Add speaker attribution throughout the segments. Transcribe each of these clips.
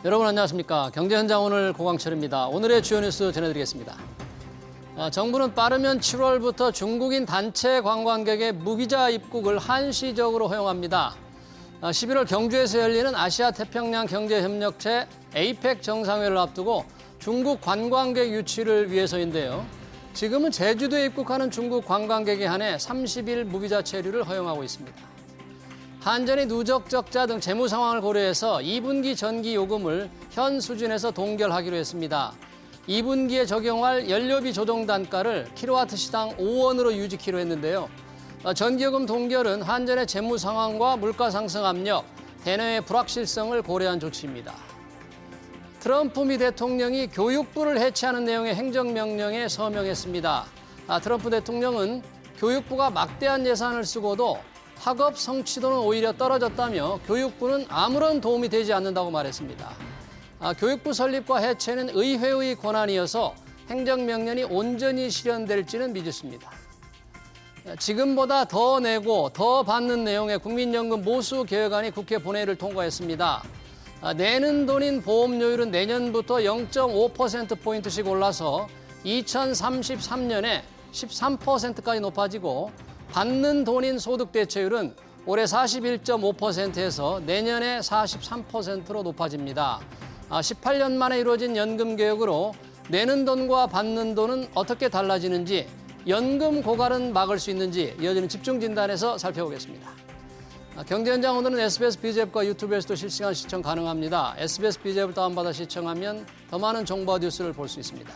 Speaker 1: 여러분 안녕하십니까. 경제현장 오늘 고광철입니다. 오늘의 주요 뉴스 전해드리겠습니다. 정부는 빠르면 7월부터 중국인 단체 관광객의 무비자 입국을 한시적으로 허용합니다. 11월 경주에서 열리는 아시아 태평양 경제협력체 APEC 정상회를 앞두고 중국 관광객 유치를 위해서인데요. 지금은 제주도에 입국하는 중국 관광객에 한해 30일 무비자 체류를 허용하고 있습니다. 한전이 누적 적자 등 재무 상황을 고려해서 2분기 전기 요금을 현 수준에서 동결하기로 했습니다. 2분기에 적용할 연료비 조정 단가를 킬로와트 시당 5원으로 유지키로 했는데요. 전기요금 동결은 한전의 재무 상황과 물가 상승 압력, 대내외 불확실성을 고려한 조치입니다. 트럼프 미 대통령이 교육부를 해체하는 내용의 행정명령에 서명했습니다. 트럼프 대통령은 교육부가 막대한 예산을 쓰고도 학업 성취도는 오히려 떨어졌다며 교육부는 아무런 도움이 되지 않는다고 말했습니다. 교육부 설립과 해체는 의회의 권한이어서 행정명령이 온전히 실현될지는 미지수입니다. 지금보다 더 내고 더 받는 내용의 국민연금 모수 개혁안이 국회 본회의를 통과했습니다. 내는 돈인 보험료율은 내년부터 0.5%포인트씩 올라서 2033년에 13%까지 높아지고 받는 돈인 소득 대체율은 올해 41.5%에서 내년에 43%로 높아집니다. 18년 만에 이루어진 연금 개혁으로 내는 돈과 받는 돈은 어떻게 달라지는지, 연금 고갈은 막을 수 있는지 이어지는 집중 진단에서 살펴보겠습니다. 경제현장 오늘은 SBS BG앱과 유튜브에서도 실시간 시청 가능합니다. SBS BG앱을 다운받아 시청하면 더 많은 정보와 뉴스를 볼 수 있습니다.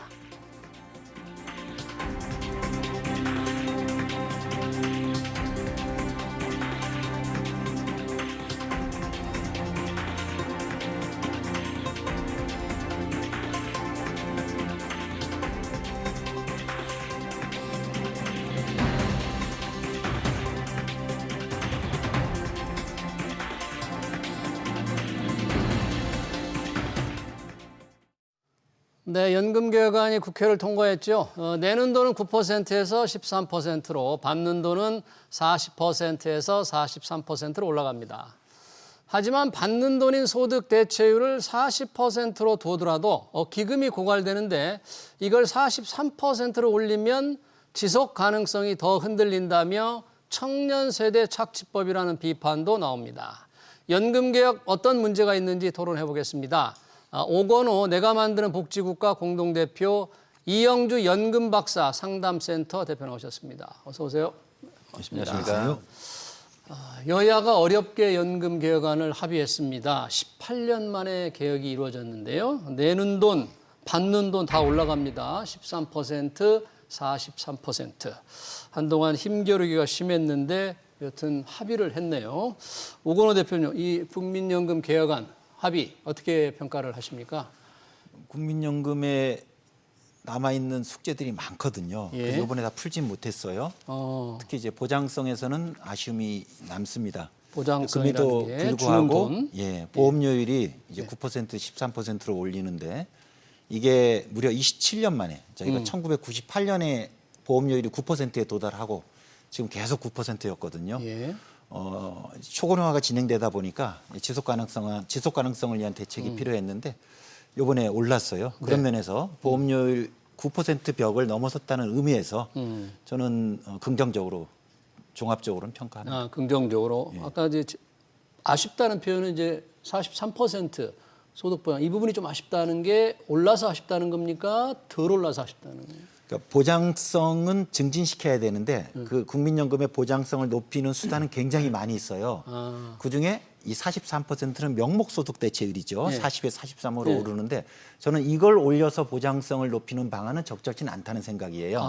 Speaker 1: 네, 연금개혁안이 국회를 통과했죠. 내는 돈은 9%에서 13%로, 받는 돈은 40%에서 43%로 올라갑니다. 하지만 받는 돈인 소득 대체율을 40%로 두더라도 기금이 고갈되는데 이걸 43%로 올리면 지속 가능성이 더 흔들린다며 청년 세대 착취법이라는 비판도 나옵니다. 연금개혁 어떤 문제가 있는지 토론해 보겠습니다. 오건호 내가 만드는 복지국가 공동대표, 이영주 연금박사 상담센터 대표 나오셨습니다. 어서 오세요.
Speaker 2: 안녕하십니까.
Speaker 1: 여야가 어렵게 연금개혁안을 합의했습니다. 18년 만에 개혁이 이루어졌는데요. 내는 돈, 받는 돈 다 올라갑니다. 13%, 43%. 한동안 힘겨루기가 심했는데 여튼 합의를 했네요. 오건호 대표님, 이 국민연금 개혁안 합의 어떻게 평가를 하십니까?
Speaker 2: 국민연금에 남아있는 숙제들이 많거든요.
Speaker 1: 예.
Speaker 2: 그래서 이번에 다 풀진 못했어요. 특히 이제 보장성에서는 아쉬움이 남습니다.
Speaker 1: 보장성이라는
Speaker 2: 금리도
Speaker 1: 게
Speaker 2: 불구하고
Speaker 1: 주는 돈.
Speaker 2: 예, 보험료율이 이제 9%, 13%로 올리는데 이게 무려 27년 만에 저희가 1998년에 보험료율이 9%에 도달하고 지금 계속 9%였거든요.
Speaker 1: 예.
Speaker 2: 초고령화가 진행되다 보니까 지속 가능성을 위한 대책이 필요했는데 이번에 올랐어요. 그런 면에서 보험료율 9% 벽을 넘어섰다는 의미에서 저는 긍정적으로 종합적으로는 평가합니다.
Speaker 1: 긍정적으로.
Speaker 2: 예.
Speaker 1: 아까 이제 아쉽다는 표현은 이제 43% 소득 보장 이 부분이 좀 아쉽다는 게 올라서 아쉽다는 겁니까? 덜 올라서 아쉽다는 거예요?
Speaker 2: 그러니까 보장성은 증진시켜야 되는데 그 국민연금의 보장성을 높이는 수단은 굉장히 많이 있어요. 그중에 이 43%는 명목소득 대체율이죠.
Speaker 1: 네.
Speaker 2: 40에 43으로
Speaker 1: 네.
Speaker 2: 오르는데 저는 이걸 올려서 보장성을 높이는 방안은 적절치는 않다는 생각이에요.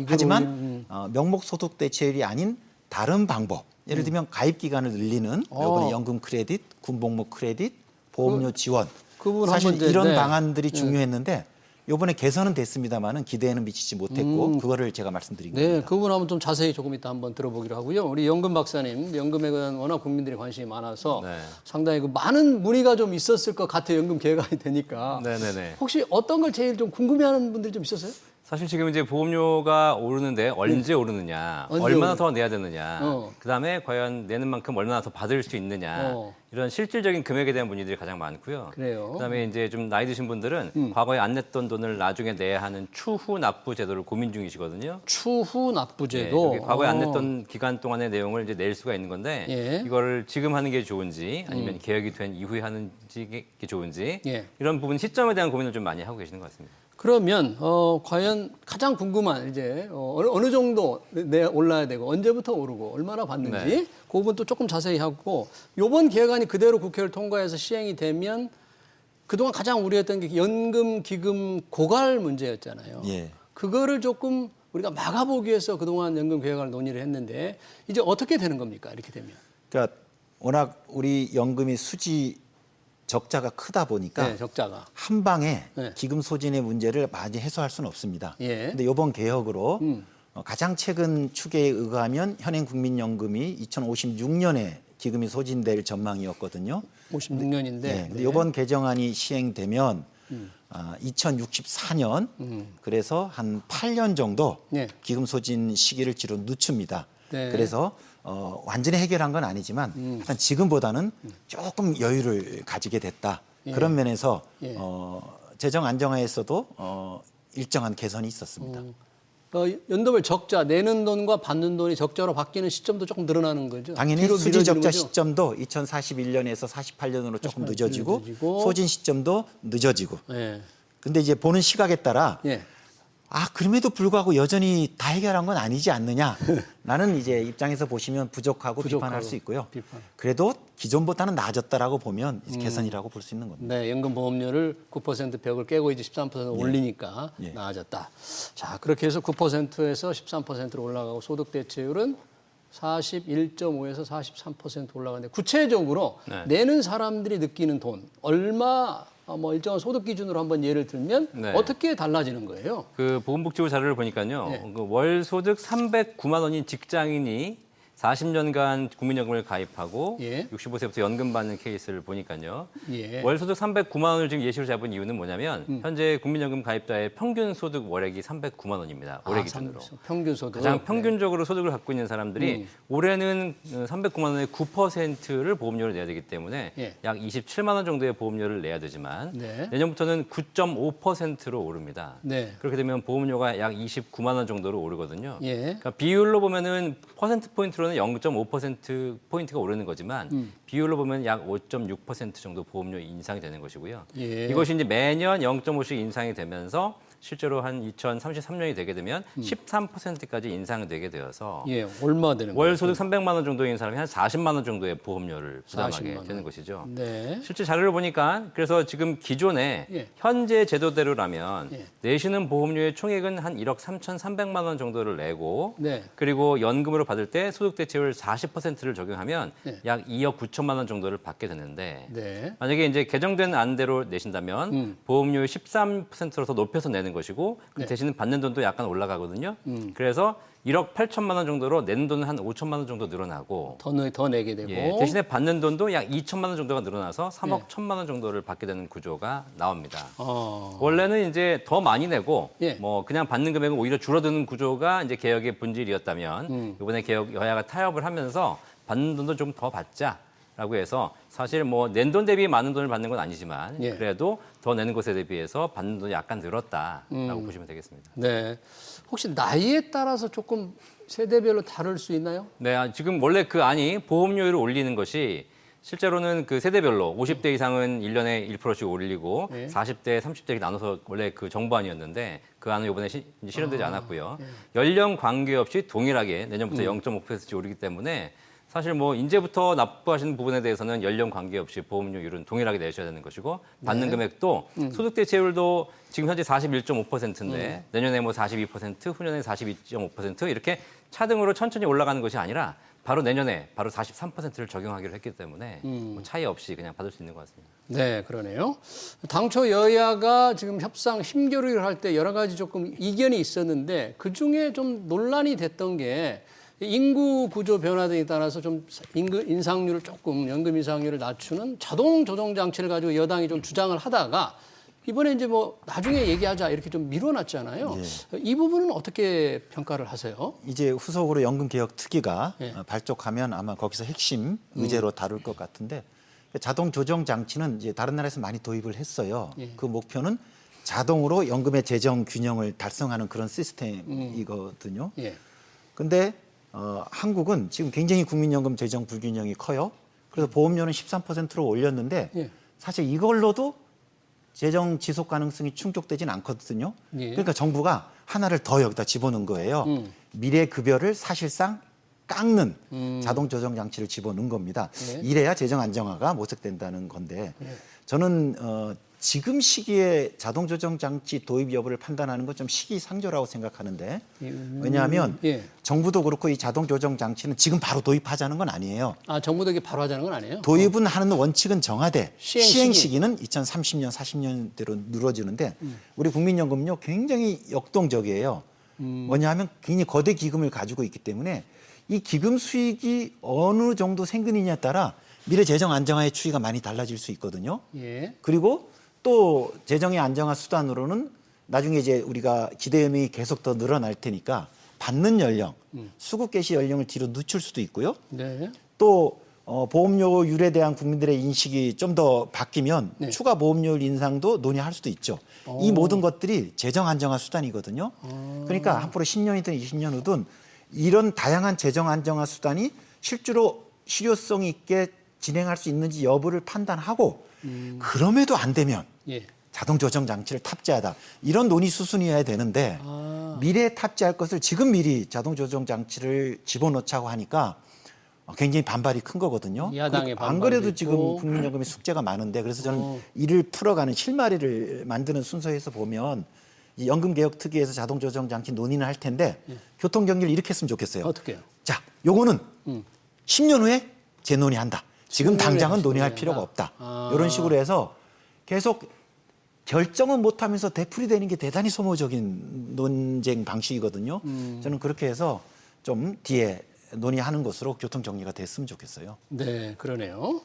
Speaker 2: 하지만 명목소득 대체율이 아닌 다른 방법, 예를 들면 가입기간을 늘리는 요번에 연금 크레딧, 군복무 크레딧, 보험료 지원,
Speaker 1: 그 부분
Speaker 2: 사실
Speaker 1: 한번
Speaker 2: 이런
Speaker 1: 네.
Speaker 2: 방안들이 중요했는데 이번에 개선은 됐습니다만은 기대에는 미치지 못했고 그거를 제가 말씀드린
Speaker 1: 네,
Speaker 2: 겁니다.
Speaker 1: 그 부분 한번 좀 자세히 조금 이따 한번 들어보기로 하고요. 우리 연금 박사님, 연금에 대한 워낙 국민들이 관심이 많아서
Speaker 3: 네.
Speaker 1: 상당히 그 많은 문의가 좀 있었을 것 같아요. 연금 개혁안이 되니까.
Speaker 3: 네네네.
Speaker 1: 혹시 어떤 걸 제일 좀 궁금해하는 분들이 좀 있었어요?
Speaker 3: 사실 지금 이제 보험료가 오르는데 언제 오르느냐,
Speaker 1: 언제
Speaker 3: 얼마나 더 내야 되느냐,
Speaker 1: 어.
Speaker 3: 그다음에 과연 내는 만큼 얼마나 더 받을 수 있느냐, 이런 실질적인 금액에 대한 문의들이 가장 많고요.
Speaker 1: 그래요.
Speaker 3: 그다음에 이제 좀 나이 드신 분들은 과거에 안 냈던 돈을 나중에 내야 하는 추후 납부 제도를 고민 중이시거든요.
Speaker 1: 추후
Speaker 3: 네,
Speaker 1: 납부제도.
Speaker 3: 여기 과거에 안 냈던 기간 동안의 내용을 이제 낼 수가 있는 건데
Speaker 1: 예.
Speaker 3: 이거를 지금 하는 게 좋은지 아니면 개혁이 된 이후에 하는 게 좋은지
Speaker 1: 예.
Speaker 3: 이런 부분 시점에 대한 고민을 좀 많이 하고 계시는 것 같습니다.
Speaker 1: 그러면 과연 가장 궁금한 이제 어느 정도 올라야 되고 언제부터 오르고 얼마나 받는지
Speaker 3: 네.
Speaker 1: 그 부분도 조금 자세히 하고 이번 개혁안이 그대로 국회를 통과해서 시행이 되면 그동안 가장 우려했던 게 연금 기금 고갈 문제였잖아요.
Speaker 2: 예.
Speaker 1: 그거를 조금 우리가 막아보기 위해서 그동안 연금 개혁안을 논의를 했는데 이제 어떻게 되는 겁니까? 이렇게 되면.
Speaker 2: 그러니까 워낙 우리 연금이 수지 적자가 크다 보니까
Speaker 1: 네, 적자가.
Speaker 2: 한 방에
Speaker 1: 네.
Speaker 2: 기금 소진의 문제를 많이 해소할 수는 없습니다.
Speaker 1: 예.
Speaker 2: 근데 이번 개혁으로 가장 최근 추계에 의하면 현행 국민연금이 2056년에 기금이 소진될 전망이었거든요.
Speaker 1: 56년인데.
Speaker 2: 네, 근데 이번 개정안이 시행되면 2064년 그래서 한 8년 정도
Speaker 1: 네.
Speaker 2: 기금 소진 시기를 뒤로 늦춥니다.
Speaker 1: 네.
Speaker 2: 그래서 완전히 해결한 건 아니지만 일단 지금보다는 조금 여유를 가지게 됐다. 그런 면에서
Speaker 1: 예.
Speaker 2: 재정 안정화에서도 일정한 개선이 있었습니다.
Speaker 1: 연도별 적자, 내는 돈과 받는 돈이 적자로 바뀌는 시점도 조금 늘어나는 거죠.
Speaker 2: 당연히
Speaker 1: 뒤로
Speaker 2: 수지
Speaker 1: 미뤄지는
Speaker 2: 적자
Speaker 1: 거죠?
Speaker 2: 시점도 2041년에서 48년으로 조금 늦어지고
Speaker 1: 늦어지고.
Speaker 2: 소진 시점도 늦어지고.
Speaker 1: 예.
Speaker 2: 근데 이제 보는 시각에 따라
Speaker 1: 예.
Speaker 2: 그럼에도 불구하고 여전히 다 해결한 건 아니지 않느냐. 라는 이제 입장에서 보시면 부족하고 비판할 수 있고요.
Speaker 1: 비판.
Speaker 2: 그래도 기존보다는 나아졌다라고 보면 이제 개선이라고 볼 수 있는 겁니다.
Speaker 1: 네, 연금 보험료를 9% 벽을 깨고 이제 13% 올리니까
Speaker 2: 예.
Speaker 1: 나아졌다. 자, 그렇게 해서 9%에서 13%로 올라가고 소득 대체율은 41.5에서 43% 올라가는데 구체적으로
Speaker 3: 네.
Speaker 1: 내는 사람들이 느끼는 돈 얼마 일정한 소득 기준으로 한번 예를 들면
Speaker 3: 네.
Speaker 1: 어떻게 달라지는 거예요?
Speaker 3: 그 보건복지부 자료를 보니까요.
Speaker 1: 네.
Speaker 3: 그 월 소득 309만 원인 직장인이 40년간 국민연금을 가입하고
Speaker 1: 예.
Speaker 3: 65세부터 연금 받는 케이스를 보니까요.
Speaker 1: 예.
Speaker 3: 월 소득 309만 원을 지금 예시로 잡은 이유는 뭐냐면 현재 국민연금 가입자의 평균 소득 월액이 309만 원입니다. 올해 기준으로.
Speaker 1: 평균 소득.
Speaker 3: 가장 평균적으로 소득을 갖고 있는 사람들이 올해는 309만 원의 9%를 보험료를 내야 되기 때문에
Speaker 1: 예.
Speaker 3: 약 27만 원 정도의 보험료를 내야 되지만
Speaker 1: 네.
Speaker 3: 내년부터는 9.5%로 오릅니다.
Speaker 1: 네.
Speaker 3: 그렇게 되면 보험료가 약 29만 원 정도로 오르거든요.
Speaker 1: 예.
Speaker 3: 그러니까 비율로 보면은 퍼센트 포인트로는 0.5% 포인트가 오르는 거지만 비율로 보면 약 5.6% 정도 보험료 인상이 되는 것이고요.
Speaker 1: 예.
Speaker 3: 이것이 이제 매년 0.5씩 인상이 되면서 실제로 한 2033년이 되게 되면 13%까지 인상이 되게 되어서
Speaker 1: 예, 얼마 되는
Speaker 3: 월
Speaker 1: 거예요?
Speaker 3: 소득 300만 원 정도인 사람이 한 40만 원 정도의 보험료를
Speaker 1: 40만
Speaker 3: 부담하게
Speaker 1: 원.
Speaker 3: 되는 것이죠.
Speaker 1: 네.
Speaker 3: 실제 자료를 보니까 그래서 지금 기존에
Speaker 1: 예.
Speaker 3: 현재 제도대로라면
Speaker 1: 예.
Speaker 3: 내시는 보험료의 총액은 한 1억 3,300만 원 정도를 내고
Speaker 1: 네.
Speaker 3: 그리고 연금으로 받을 때 소득 대체율 40%를 적용하면
Speaker 1: 네.
Speaker 3: 약 2억 9천만 원 정도를 받게 되는데
Speaker 1: 네.
Speaker 3: 만약에 이제 개정된 안대로 내신다면 보험료의 13%로 더 높여서 내는 것이고
Speaker 1: 네.
Speaker 3: 대신 받는 돈도 약간 올라가거든요. 그래서 1억 8천만 원 정도로 내는 돈은 한 5천만 원 정도 늘어나고
Speaker 1: 더 내게 되고.
Speaker 3: 예, 대신에 받는 돈도 약 2천만 원 정도가 늘어나서 3억
Speaker 1: 예.
Speaker 3: 1천만 원 정도를 받게 되는 구조가 나옵니다.
Speaker 1: 어.
Speaker 3: 원래는 이제 더 많이 내고
Speaker 1: 예.
Speaker 3: 뭐 그냥 받는 금액은 오히려 줄어드는 구조가 이제 개혁의 본질이었다면 이번에 개혁 여야가 타협을 하면서 받는 돈도 좀 더 받자라고 해서 사실 뭐 낸 돈 대비 많은 돈을 받는 건 아니지만
Speaker 1: 예.
Speaker 3: 그래도 더 내는 것에 대비해서 받는 돈이 약간 늘었다라고 보시면 되겠습니다.
Speaker 1: 네. 혹시 나이에 따라서 조금 세대별로 다를 수 있나요?
Speaker 3: 네, 지금 원래 그 안이 보험료율을 올리는 것이 실제로는 그 세대별로 50대 이상은 1년에 1%씩 올리고
Speaker 1: 예.
Speaker 3: 40대, 30대 나눠서 원래 그 정부안이었는데 그 안은 이번에 실현되지 않았고요. 연령 관계없이 동일하게 내년부터 0.5%씩 오르기 때문에 사실 뭐 이제부터 납부하시는 부분에 대해서는 연령 관계없이 보험료율은 동일하게 내셔야 되는 것이고 받는 금액도 소득 대체율도 지금 현재 41.5%인데 내년에 뭐 42%, 후년에 42.5% 이렇게 차등으로 천천히 올라가는 것이 아니라 바로 내년에 바로 43%를 적용하기로 했기 때문에 뭐 차이 없이 그냥 받을 수 있는 것 같습니다.
Speaker 1: 네, 그러네요. 당초 여야가 지금 협상 힘겨루기를 할 때 여러 가지 조금 이견이 있었는데 그중에 좀 논란이 됐던 게 인구 구조 변화 등에 따라서 좀 인상률을 조금 연금 인상률을 낮추는 자동 조정 장치를 가지고 여당이 좀 주장을 하다가 이번에 이제 뭐 나중에 얘기하자 이렇게 좀 미뤄놨잖아요. 이 부분은 어떻게 평가를 하세요?
Speaker 2: 이제 후속으로 연금개혁특위가
Speaker 1: 예.
Speaker 2: 발족하면 아마 거기서 핵심 의제로 다룰 것 같은데 자동 조정 장치는 이제 다른 나라에서 많이 도입을 했어요. 그 목표는 자동으로 연금의 재정 균형을 달성하는 그런 시스템이거든요. 근데 한국은 지금 굉장히 국민연금 재정 불균형이 커요. 그래서 보험료는 13%로 올렸는데 사실 이걸로도 재정 지속 가능성이 충족되진 않거든요. 그러니까 정부가 하나를 더 여기다 집어넣은 거예요. 미래 급여를 사실상 깎는 자동 조정 장치를 집어넣은 겁니다. 이래야 재정 안정화가 모색된다는 건데 저는 지금 시기에 자동 조정 장치 도입 여부를 판단하는 건 좀 시기상조라고 생각하는데 왜냐하면 정부도 그렇고 이 자동 조정 장치는 지금 바로 도입하자는 건 아니에요.
Speaker 1: 아, 정부도 이게 바로 하자는 건 아니에요?
Speaker 2: 도입은 하는 원칙은 정하되
Speaker 1: 시행
Speaker 2: 시기는 2030년, 40년대로 늘어지는데 우리 국민연금은요 굉장히 역동적이에요. 뭐냐 하면 굉장히 거대 기금을 가지고 있기 때문에 이 기금 수익이 어느 정도 생기느냐에 따라 미래 재정 안정화의 추이가 많이 달라질 수 있거든요. 그리고 또 재정의 안정화 수단으로는 나중에 이제 우리가 기대금이 계속 더 늘어날 테니까 받는 연령, 수급 개시 연령을 뒤로 늦출 수도 있고요. 또 보험료율에 대한 국민들의 인식이 좀 더 바뀌면 추가 보험료율 인상도 논의할 수도 있죠. 이 모든 것들이 재정 안정화 수단이거든요. 그러니까 앞으로 10년이든 20년 후든 이런 다양한 재정 안정화 수단이 실제로 실효성 있게 진행할 수 있는지 여부를 판단하고 그럼에도 안 되면 자동 조정 장치를 탑재하다 이런 논의 수순이어야 되는데 미래에 탑재할 것을 지금 미리 자동 조정 장치를 집어넣자고 하니까 굉장히 반발이 큰 거거든요.
Speaker 1: 야당의
Speaker 2: 안 그래도
Speaker 1: 반발도
Speaker 2: 지금
Speaker 1: 있고.
Speaker 2: 국민연금에 숙제가 많은데 그래서 저는 이를 풀어가는 실마리를 만드는 순서에서 보면 이 연금개혁특위에서 자동 조정 장치 논의는 할 텐데 교통경기를 이렇게 했으면 좋겠어요.
Speaker 1: 어떻게요?
Speaker 2: 자, 요거는 10년 후에 재논의한다. 지금
Speaker 1: 10년 후에
Speaker 2: 당장은
Speaker 1: 다시
Speaker 2: 논의할
Speaker 1: 논의한다.
Speaker 2: 필요가 없다. 이런 식으로 해서 계속 결정은 못하면서 되풀이되는 게 대단히 소모적인 논쟁 방식이거든요. 저는 그렇게 해서 좀 뒤에 논의하는 것으로 교통정리가 됐으면 좋겠어요.
Speaker 1: 네, 그러네요.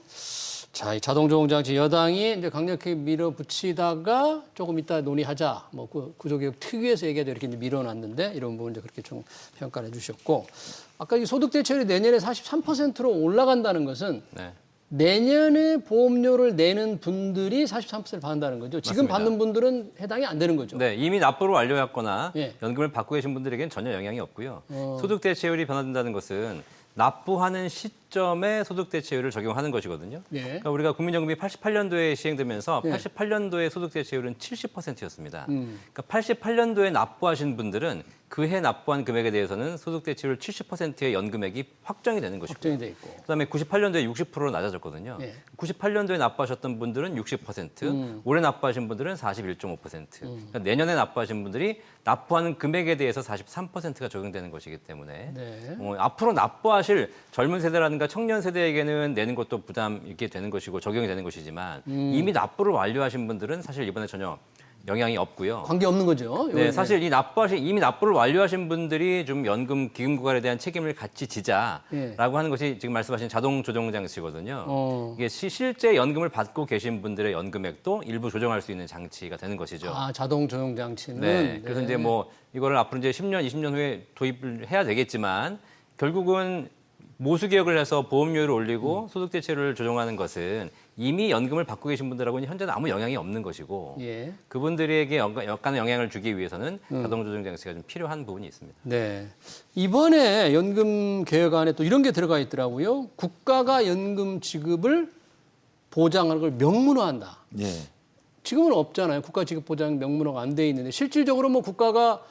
Speaker 1: 자, 이 자동조정장치 여당이 이제 강력하게 밀어붙이다가 조금 이따 논의하자. 뭐 구조개혁 특위에서 얘기하자 이렇게 이제 밀어놨는데 이런 부분 이제 그렇게 좀 평가를 해주셨고 아까 이 소득 대체율이 내년에 43%로 올라간다는 것은 내년에 보험료를 내는 분들이 43%를 받는다는 거죠. 지금
Speaker 3: 맞습니다.
Speaker 1: 받는 분들은 해당이 안 되는 거죠.
Speaker 3: 네, 이미 납부를 완료했거나 연금을 받고 계신 분들에게는 전혀 영향이 없고요. 소득 대체율이 변화된다는 것은 납부하는 시점에 소득 대체율을 적용하는 것이거든요. 그러니까 우리가 국민연금이 88년도에 시행되면서 88년도에 소득 대체율은 70%였습니다. 그러니까 88년도에 납부하신 분들은 그 해 납부한 금액에 대해서는 소득 대체율 70%의 연금액이 확정이 되는 것이고
Speaker 1: 확정이 돼 있고.
Speaker 3: 그다음에 98년도에 60%로 낮아졌거든요. 98년도에 납부하셨던 분들은 60%, 올해 납부하신 분들은 41.5%. 그러니까 내년에 납부하신 분들이 납부하는 금액에 대해서 43%가 적용되는 것이기 때문에 앞으로 납부하실 젊은 세대라든가 청년 세대에게는 내는 것도 부담 있게 되는 것이고 적용이 되는 것이지만 이미 납부를 완료하신 분들은 사실 이번에 전혀 영향이 없고요.
Speaker 1: 관계 없는 거죠.
Speaker 3: 네, 사실 이 이미 납부를 완료하신 분들이 좀 연금 기금 구간에 대한 책임을 같이 지자라고 하는 것이 지금 말씀하신 자동 조정 장치거든요. 이게 실제 연금을 받고 계신 분들의 연금액도 일부 조정할 수 있는 장치가 되는 것이죠.
Speaker 1: 아, 자동 조정 장치는.
Speaker 3: 네, 그래서 이제 뭐 이거를 앞으로 이제 10년, 20년 후에 도입을 해야 되겠지만 결국은 모수 개혁을 해서 보험료를 올리고 소득 대체율을 조정하는 것은 이미 연금을 받고 계신 분들하고는 현재는 아무 영향이 없는 것이고 그분들에게 약간의 영향을 주기 위해서는 자동 조정 장치가 좀 필요한 부분이 있습니다.
Speaker 1: 네. 이번에 연금 개혁안에 또 이런 게 들어가 있더라고요. 국가가 연금 지급을 보장하는 걸 명문화한다. 지금은 없잖아요. 국가 지급 보장 명문화가 안 돼 있는데 실질적으로 뭐 국가가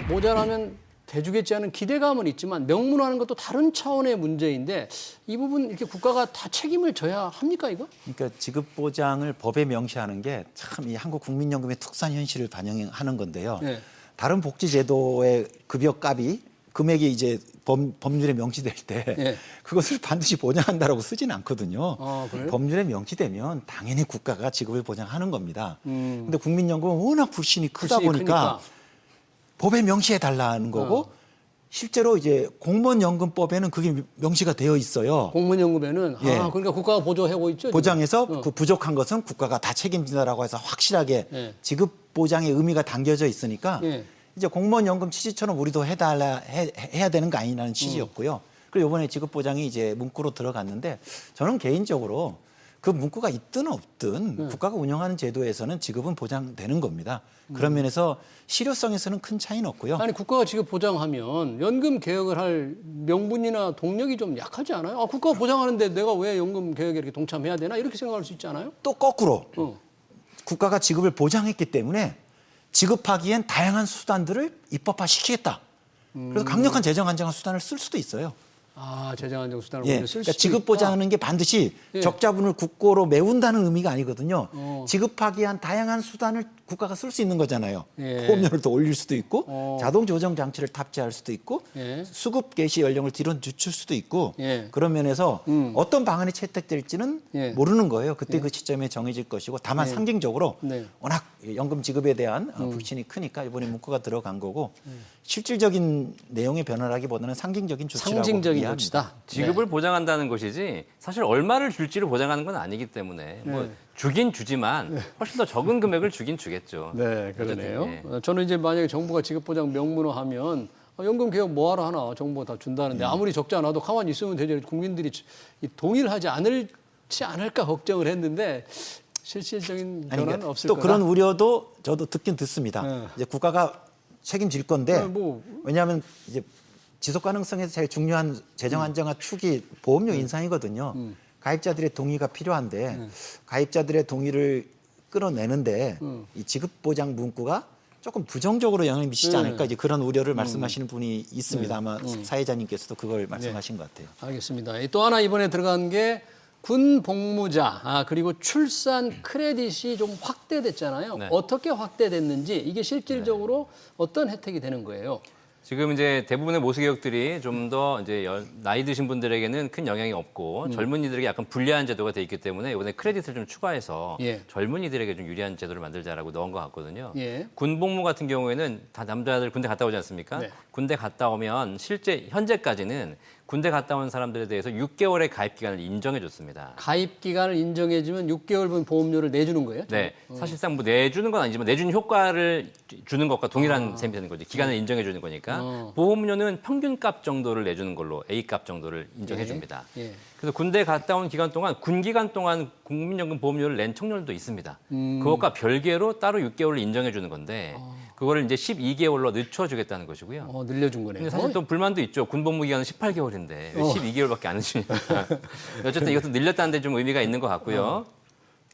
Speaker 1: 모자라면 대주겠지 하는 기대감은 있지만 명문화하는 것도 다른 차원의 문제인데 이 부분 이렇게 국가가 다 책임을 져야 합니까 이거?
Speaker 2: 그러니까 지급 보장을 법에 명시하는 게 참 이 한국 국민연금의 특수한 현실을 반영하는 건데요. 다른 복지제도의 급여값이 금액이 이제 법률에 명시될 때 그것을 반드시 보장한다라고 쓰지는 않거든요. 법률에 명시되면 당연히 국가가 지급을 보장하는 겁니다. 근데 국민연금은 워낙 불신이 크다 보니까 법에 명시해 달라는 거고 실제로 이제 공무원연금법에는 그게 명시가 되어 있어요.
Speaker 1: 공무원연금에는
Speaker 2: 예.
Speaker 1: 그러니까 국가가 보조하고 있죠. 지금?
Speaker 2: 보장해서 그 부족한 것은 국가가 다 책임진다라고 해서 확실하게
Speaker 1: 예.
Speaker 2: 지급 보장의 의미가 담겨져 있으니까
Speaker 1: 예.
Speaker 2: 이제 공무원연금 취지처럼 우리도 해야 되는 거 아니라는 취지였고요. 그리고 이번에 지급 보장이 이제 문구로 들어갔는데 저는 개인적으로 그 문구가 있든 없든 국가가 운영하는 제도에서는 지급은 보장되는 겁니다. 그런 면에서 실효성에서는 큰 차이는 없고요.
Speaker 1: 아니 국가가 지급 보장하면 연금 개혁을 할 명분이나 동력이 좀 약하지 않아요? 국가가 보장하는데 내가 왜 연금 개혁에 이렇게 동참해야 되나 이렇게 생각할 수 있지 않아요?
Speaker 2: 또 거꾸로
Speaker 1: 어.
Speaker 2: 국가가 지급을 보장했기 때문에 지급하기엔 다양한 수단들을 입법화시키겠다. 그래서 강력한 재정 안정화 수단을 쓸 수도 있어요.
Speaker 1: 재정 안정 수단을
Speaker 2: 예,
Speaker 1: 오히려 쓸
Speaker 2: 그러니까
Speaker 1: 수도
Speaker 2: 지급
Speaker 1: 있다.
Speaker 2: 보장하는 게 반드시
Speaker 1: 예.
Speaker 2: 적자분을 국고로 메운다는 의미가 아니거든요. 지급하기 위한 다양한 수단을 국가가 쓸 수 있는 거잖아요.
Speaker 1: 예.
Speaker 2: 보험료를 더 올릴 수도 있고 자동 조정 장치를 탑재할 수도 있고
Speaker 1: 예.
Speaker 2: 수급 개시 연령을 뒤로 늦출 수도 있고
Speaker 1: 예.
Speaker 2: 그런 면에서 어떤 방안이 채택될지는
Speaker 1: 예.
Speaker 2: 모르는 거예요. 그때 그 시점에 정해질 것이고 다만 상징적으로
Speaker 1: 네.
Speaker 2: 워낙 연금 지급에 대한 불신이 크니까 이번에 문구가 들어간 거고 실질적인 내용의 변화라기보다는 상징적인 조치라고
Speaker 1: 상징적인
Speaker 2: 이해합니다.
Speaker 1: 조치다.
Speaker 3: 지급을 보장한다는 것이지 사실 얼마를 줄지를 보장하는 건 아니기 때문에 뭐 주긴 주지만 훨씬 더 적은 금액을 주긴 주겠죠.
Speaker 1: 네, 그러네요.
Speaker 3: 어쨌든,
Speaker 1: 저는 이제 만약에 정부가 지급 보장 명문화하면 연금 개혁 뭐하러 하나 정부가 다 준다는데 아무리 적지 않아도 가만히 있으면 되죠. 국민들이 동의하지 않을지 않을까 걱정을 했는데 실질적인
Speaker 2: 아니,
Speaker 1: 변화는 없을
Speaker 2: 또
Speaker 1: 거다.
Speaker 2: 그런 우려도 저도 듣긴 듣습니다.
Speaker 1: 네.
Speaker 2: 이제 국가가 책임질 건데
Speaker 1: 뭐.
Speaker 2: 왜냐하면 이제 지속 가능성에서 제일 중요한 재정 안정화 축이 보험료 인상이거든요. 가입자들의 동의가 필요한데 가입자들의 동의를 끌어내는데 이 지급 보장 문구가 조금 부정적으로 영향을 미치지 않을까 이제 그런 우려를 말씀하시는 분이 있습니다. 아마 사회자님께서도 그걸 말씀하신 것 같아요.
Speaker 1: 알겠습니다. 또 하나 이번에 들어간 게 군 복무자 그리고 출산 크레딧이 좀 확대됐잖아요.
Speaker 3: 네.
Speaker 1: 어떻게 확대됐는지 이게 실질적으로 어떤 혜택이 되는 거예요?
Speaker 3: 지금 이제 대부분의 모수 개혁들이 좀 더 이제 나이 드신 분들에게는 큰 영향이 없고 젊은이들에게 약간 불리한 제도가 돼 있기 때문에 이번에 크레딧을 좀 추가해서
Speaker 1: 예.
Speaker 3: 젊은이들에게 좀 유리한 제도를 만들자라고 넣은 것 같거든요.
Speaker 1: 예.
Speaker 3: 군복무 같은 경우에는 다 남자들 군대 갔다 오지 않습니까?
Speaker 1: 네.
Speaker 3: 군대 갔다 오면 실제 현재까지는 군대 갔다 온 사람들에 대해서 6개월의 가입 기간을 인정해 줬습니다.
Speaker 1: 가입 기간을 인정해주면 6개월분 보험료를 내주는 거예요?
Speaker 3: 네, 사실상 뭐 내주는 건 아니지만 내주는 효과를 주는 것과 동일한 셈이 되는 거죠. 기간을 인정해 주는 거니까 보험료는 평균값 정도를 내주는 걸로 A값 정도를 인정해 줍니다.
Speaker 1: 예.
Speaker 3: 그래서 군대 갔다 온 기간 동안 군 기간 동안 국민연금 보험료를 낸 청년도 있습니다. 그것과 별개로 따로 6개월을 인정해 주는 건데 그거를 이제 12개월로 늦춰주겠다는 것이고요.
Speaker 1: 늘려준 거네요.
Speaker 3: 근데 사실 또 불만도 있죠. 군복무 기간은 18개월인데 왜 12개월밖에 안 해주냐. 어쨌든 이것도 늘렸다는 데 좀 의미가 있는 것 같고요.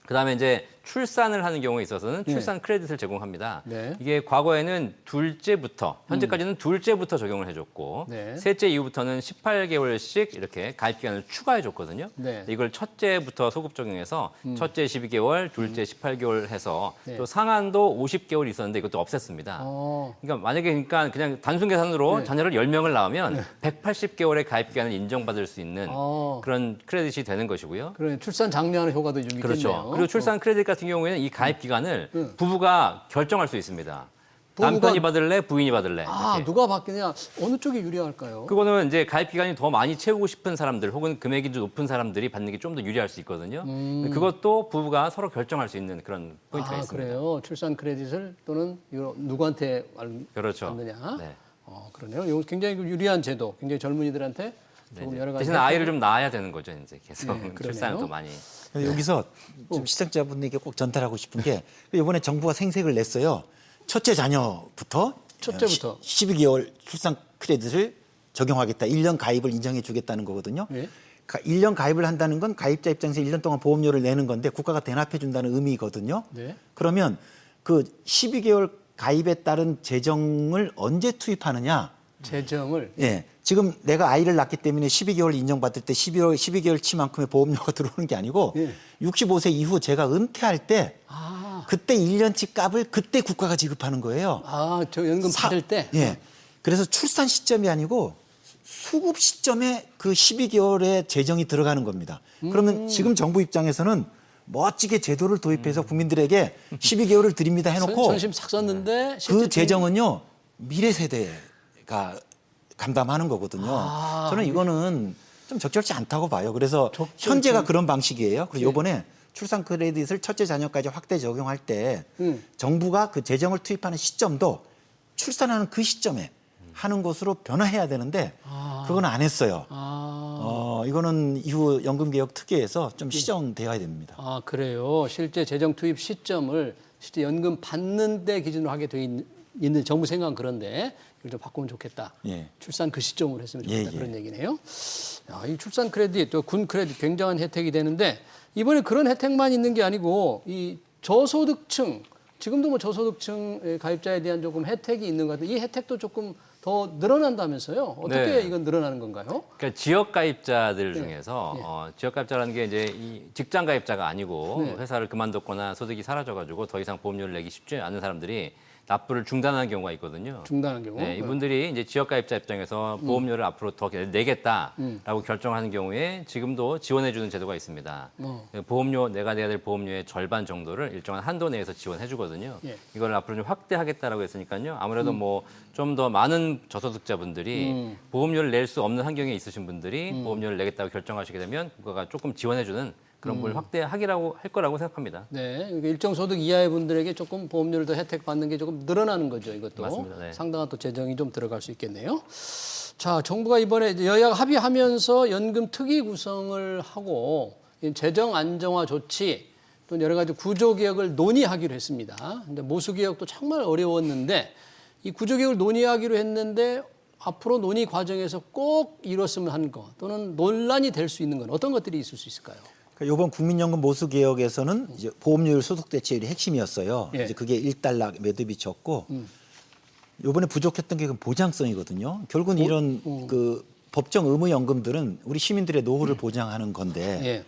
Speaker 3: 그다음에 이제 출산을 하는 경우에 있어서는 출산 크레딧을 제공합니다.
Speaker 1: 네.
Speaker 3: 이게 과거에는 둘째부터 현재까지는 둘째부터 적용을 해줬고
Speaker 1: 네.
Speaker 3: 셋째 이후부터는 18개월씩 이렇게 가입 기간을 추가해줬거든요.
Speaker 1: 네.
Speaker 3: 이걸 첫째부터 소급 적용해서 첫째 12개월, 둘째 18개월 해서
Speaker 1: 네.
Speaker 3: 또 상한도 50개월 있었는데 이것도 없앴습니다. 그러니까 만약에 그냥 단순 계산으로 자녀를 10명을 낳으면 180개월의 가입 기간을 인정받을 수 있는 그런 크레딧이 되는 것이고요.
Speaker 1: 그러네. 출산 장려하는 효과도 좀 있겠네요.
Speaker 3: 그렇죠. 그리고 출산 크레딧 같은 경우에는 이 가입 기간을 부부가 결정할 수 있습니다.
Speaker 1: 부부가-
Speaker 3: 남편이 받을래, 부인이 받을래. 이렇게.
Speaker 1: 누가 받겠냐? 어느 쪽이 유리할까요?
Speaker 3: 그거는 이제 가입 기간이 더 많이 채우고 싶은 사람들 혹은 금액이 좀 높은 사람들이 받는 게 좀 더 유리할 수 있거든요. 그것도 부부가 서로 결정할 수 있는 그런 포인트가 있습니다.
Speaker 1: 그래요. 출산 크레딧을 또는 이거 누구한테
Speaker 3: 그렇죠.
Speaker 1: 받느냐?
Speaker 3: 네.
Speaker 1: 그러네요. 이거 굉장히 유리한 제도. 굉장히 젊은이들한테 조금 여러 가지
Speaker 3: 대신 아이를 좀 낳아야 되는 거죠, 이제 계속
Speaker 1: 그러네요.
Speaker 3: 출산을 더 많이.
Speaker 2: 여기서 좀 시청자분에게 꼭 전달하고 싶은 게 이번에 정부가 생색을 냈어요. 첫째 자녀부터
Speaker 1: 첫째부터.
Speaker 2: 12개월 출산 크레딧을 적용하겠다. 1년 가입을 인정해 주겠다는 거거든요.
Speaker 1: 예.
Speaker 2: 1년 가입을 한다는 건 가입자 입장에서 1년 동안 보험료를 내는 건데 국가가 대납해 준다는 의미거든요.
Speaker 1: 네.
Speaker 2: 그러면 그 12개월 가입에 따른 재정을 언제 투입하느냐?
Speaker 1: 재정을
Speaker 2: 예. 지금 내가 아이를 낳기 때문에 12개월 인정받을 때 12개월 치만큼의 보험료가 들어오는 게 아니고
Speaker 1: 예.
Speaker 2: 65세 이후 제가 은퇴할 때 그때 1년치 값을 그때 국가가 지급하는 거예요.
Speaker 1: 저 연금 받을 때
Speaker 2: 예. 그래서 출산 시점이 아니고 수급 시점에 그 12개월의 재정이 들어가는 겁니다. 그러면 지금 정부 입장에서는 멋지게 제도를 도입해서 국민들에게 12개월을 드립니다 해놓고
Speaker 1: 선심 싹 썼는데
Speaker 2: 그 재정은요 미래 세대가 감담하는 거거든요. 저는 이거는 좀 적절치 않다고 봐요. 그래서 현재가 그런 방식이에요. 그리고 이번에 출산 크레딧을 첫째 자녀까지 확대 적용할 때 정부가 그 재정을 투입하는 시점도 출산하는 그 시점에 하는 것으로 변화해야 되는데 그건 안 했어요. 이거는 이후 연금개혁 특위에서 좀 시정되어야 됩니다.
Speaker 1: 아, 그래요. 실제 재정 투입 시점을 실제 연금 받는 데 기준으로 하게 돼 있는 정부 생각은 그런데 이걸 좀 바꾸면 좋겠다.
Speaker 2: 예.
Speaker 1: 출산 그 시점으로 했으면 좋겠다.
Speaker 2: 예, 예.
Speaker 1: 그런 얘기네요. 야, 이 출산 크레딧, 또 군 크레딧 굉장한 혜택이 되는데 이번에 그런 혜택만 있는 게 아니고 이 저소득층, 지금도 뭐 저소득층 가입자에 대한 조금 혜택이 있는 것 같은데 이 혜택도 조금 더 늘어난다면서요? 어떻게
Speaker 3: 네.
Speaker 1: 이건 늘어나는 건가요?
Speaker 3: 그러니까 지역 가입자들 중에서 지역 가입자라는 게 이제 이 직장 가입자가 아니고 회사를 그만뒀거나 소득이 사라져가지고 더 이상 보험료를 내기 쉽지 않은 사람들이 납부를 중단하는 경우가 있거든요.
Speaker 1: 중단한 경우.
Speaker 3: 네, 이분들이 이제 지역 가입자 입장에서 보험료를 앞으로 더 내겠다라고 결정하는 경우에 지금도 지원해주는 제도가 있습니다. 보험료 내가 내야 될 보험료의 절반 정도를 일정한 한도 내에서 지원해주거든요.
Speaker 1: 예.
Speaker 3: 이걸 앞으로 좀 확대하겠다라고 했으니까요. 아무래도 뭐 좀 더 많은 저소득자분들이 보험료를 낼 수 없는 환경에 있으신 분들이 보험료를 내겠다고 결정하시게 되면 국가가 조금 지원해주는 그런 걸 확대하기라고 할 거라고 생각합니다.
Speaker 1: 네, 그러니까 일정 소득 이하의 분들에게 조금 보험료를 더 혜택 받는 게 조금 늘어나는 거죠. 이것도
Speaker 3: 맞습니다. 네.
Speaker 1: 상당한 또 재정이 좀 들어갈 수 있겠네요. 자, 정부가 이번에 이제 여야가 합의하면서 연금 특위 구성을 하고 재정 안정화 조치 또 여러 가지 구조 개혁을 논의하기로 했습니다. 근데 모수 개혁도 정말 어려웠는데 이 구조 개혁을 논의하기로 했는데 앞으로 논의 과정에서 꼭 이뤘으면 하는 것 또는 논란이 될 수 있는 건 어떤 것들이 있을 수 있을까요?
Speaker 2: 이번 국민연금 모수 개혁에서는 이제 보험료율 소득 대체율이 핵심이었어요.
Speaker 1: 예.
Speaker 2: 이제 그게 1달러 매듭이 졌고 이번에 부족했던 게 그 보장성이거든요. 결국은 이런 그 법정 의무 연금들은 우리 시민들의 노후를 보장하는 건데
Speaker 1: 예.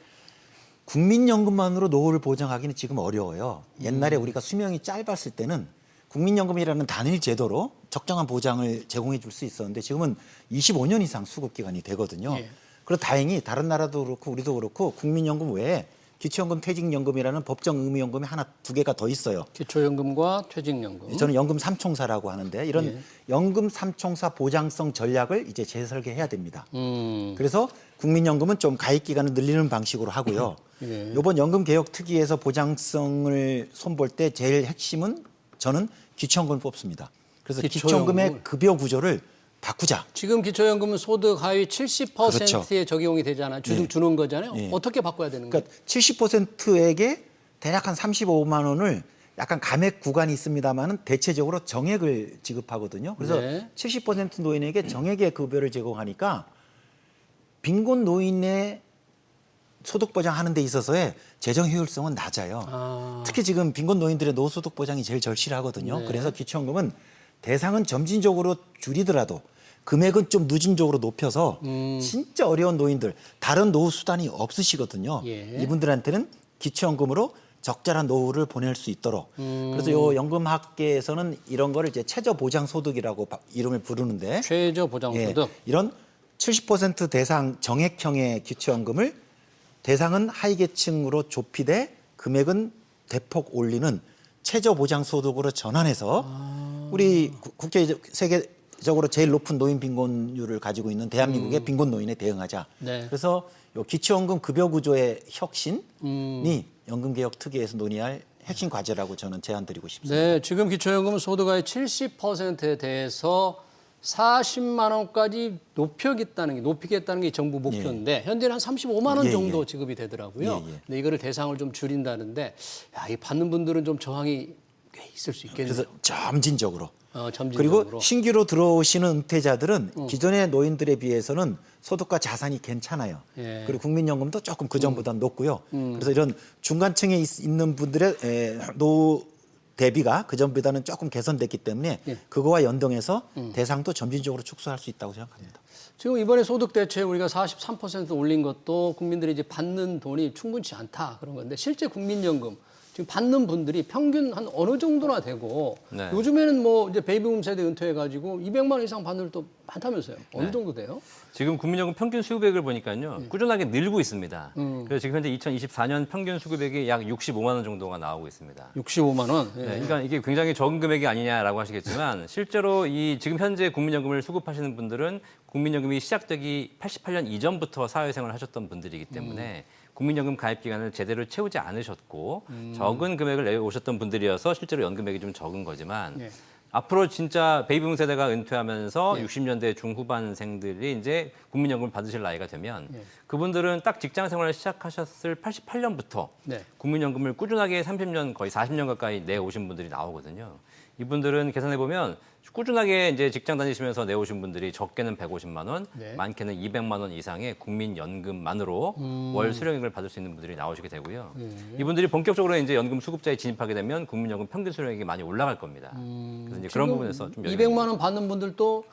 Speaker 2: 국민연금만으로 노후를 보장하기는 지금 어려워요. 옛날에 우리가 수명이 짧았을 때는 국민연금이라는 단일 제도로 적정한 보장을 제공해 줄 수 있었는데 지금은 25년 이상 수급 기간이 되거든요.
Speaker 1: 예.
Speaker 2: 그리고 다행히 다른 나라도 그렇고 우리도 그렇고 국민연금 외에 기초연금, 퇴직연금이라는 법정 의무연금이 하나, 두 개가 더 있어요.
Speaker 1: 기초연금과 퇴직연금.
Speaker 2: 저는 연금 삼총사라고 하는데 이런
Speaker 1: 예.
Speaker 2: 연금 삼총사 보장성 전략을 이제 재설계해야 됩니다.
Speaker 1: 음.
Speaker 2: 그래서 국민연금은 좀 가입 기간을 늘리는 방식으로 하고요.
Speaker 1: 예.
Speaker 2: 이번 연금개혁특위에서 보장성을 손볼 때 제일 핵심은 저는 기초연금을 뽑습니다. 그래서 기초연금의
Speaker 1: 기초연금을.
Speaker 2: 급여 구조를 바꾸자.
Speaker 1: 지금 기초연금은 소득 하위 70%에
Speaker 2: 그렇죠.
Speaker 1: 적용이 되잖아요. 주는 거잖아요. 어떻게 바꿔야 되는 거예요?
Speaker 2: 그러니까 70%에게 대략 한 35만 원을 약간 감액 구간이 있습니다만은 대체적으로 정액을 지급하거든요. 그래서
Speaker 1: 네.
Speaker 2: 70% 노인에게 정액의 급여를 제공하니까 빈곤 노인의 소득 보장하는 데 있어서의 재정 효율성은 낮아요. 특히 지금 빈곤 노인들의 노소득 보장이 제일 절실하거든요.
Speaker 1: 네.
Speaker 2: 그래서 기초연금은 대상은 점진적으로 줄이더라도 금액은 좀 누진적으로 높여서 진짜 어려운 노인들, 다른 노후 수단이 없으시거든요.
Speaker 1: 예.
Speaker 2: 이분들한테는 기초연금으로 적절한 노후를 보낼 수 있도록. 그래서 요 연금학계에서는 이런 거를 이제 최저보장소득이라고 이름을 부르는데
Speaker 1: 최저 보장소득.
Speaker 2: 이런 70% 대상 정액형의 기초연금을 대상은 하위계층으로 좁히되 금액은 대폭 올리는 최저보장소득으로 전환해서 우리 국제 세계적으로 제일 높은 노인 빈곤율을 가지고 있는 대한민국의 빈곤 노인에 대응하자.
Speaker 1: 네.
Speaker 2: 그래서 요 기초연금 급여 구조의 혁신이 연금개혁 특위에서 논의할 핵심 과제라고 저는 제안드리고 싶습니다.
Speaker 1: 네, 지금 기초연금 소득의 70%에 대해서 40만 원까지 높이겠다는 게 정부 목표인데 현재는 한 35만 원
Speaker 2: 예,
Speaker 1: 정도
Speaker 2: 예.
Speaker 1: 지급이 되더라고요.
Speaker 2: 예, 예.
Speaker 1: 근데 이거를 대상을 좀 줄인다는데 야, 이 받는 분들은 좀 저항이 꽤 있을 수 있겠네요.
Speaker 2: 그래서 점진적으로.
Speaker 1: 점진적으로.
Speaker 2: 그리고 신규로 들어오시는 은퇴자들은 기존의 노인들에 비해서는 소득과 자산이 괜찮아요.
Speaker 1: 예.
Speaker 2: 그리고 국민연금도 조금 그전보다 높고요. 그래서 이런 중간층에 있는 분들의 노후 대비가 그전보다는 조금 개선됐기 때문에
Speaker 1: 예.
Speaker 2: 그거와 연동해서 대상도 점진적으로 축소할 수 있다고 생각합니다.
Speaker 1: 지금 이번에 소득 대체 우리가 43% 올린 것도 국민들이 이제 받는 돈이 충분치 않다 그런 건데 실제 국민연금 지금 받는 분들이 평균 한 어느 정도나 되고
Speaker 3: 네.
Speaker 1: 요즘에는 뭐 이제 베이비붐 세대 은퇴해가지고 200만 원 이상 받는 분도 많다면서요. 어느
Speaker 3: 네.
Speaker 1: 정도 돼요?
Speaker 3: 지금 국민연금 평균 수급액을 보니까요. 꾸준하게 늘고 있습니다. 그래서 지금 현재 2024년 평균 수급액이 약 65만 원 정도가 나오고 있습니다.
Speaker 1: 65만 원. 예.
Speaker 3: 네, 그러니까 이게 굉장히 적은 금액이 아니냐라고 하시겠지만 실제로 이 지금 현재 국민연금을 수급하시는 분들은 국민연금이 시작되기 88년 이전부터 사회생활을 하셨던 분들이기 때문에 국민연금 가입 기간을 제대로 채우지 않으셨고 적은 금액을 내오셨던 분들이어서 실제로 연금액이 좀 적은 거지만
Speaker 1: 예.
Speaker 3: 앞으로 진짜 베이비붐 세대가 은퇴하면서 60년대 중후반생들이 이제 국민연금을 받으실 나이가 되면 그분들은 딱 직장 생활을 시작하셨을 88년부터
Speaker 1: 네.
Speaker 3: 국민연금을 꾸준하게 30년 거의 40년 가까이 내오신 분들이 나오거든요. 이분들은 계산해 보면 꾸준하게 이제 직장 다니시면서 내오신 분들이 적게는 150만 원,
Speaker 1: 네.
Speaker 3: 많게는 200만 원 이상의 국민연금만으로 월 수령액을 받을 수 있는 분들이 나오시게 되고요. 이분들이 본격적으로 이제 연금 수급자에 진입하게 되면 국민연금 평균 수령액이 많이 올라갈 겁니다. 그래서 이제 그런 부분에서 좀
Speaker 1: 200만 원 받는 분들도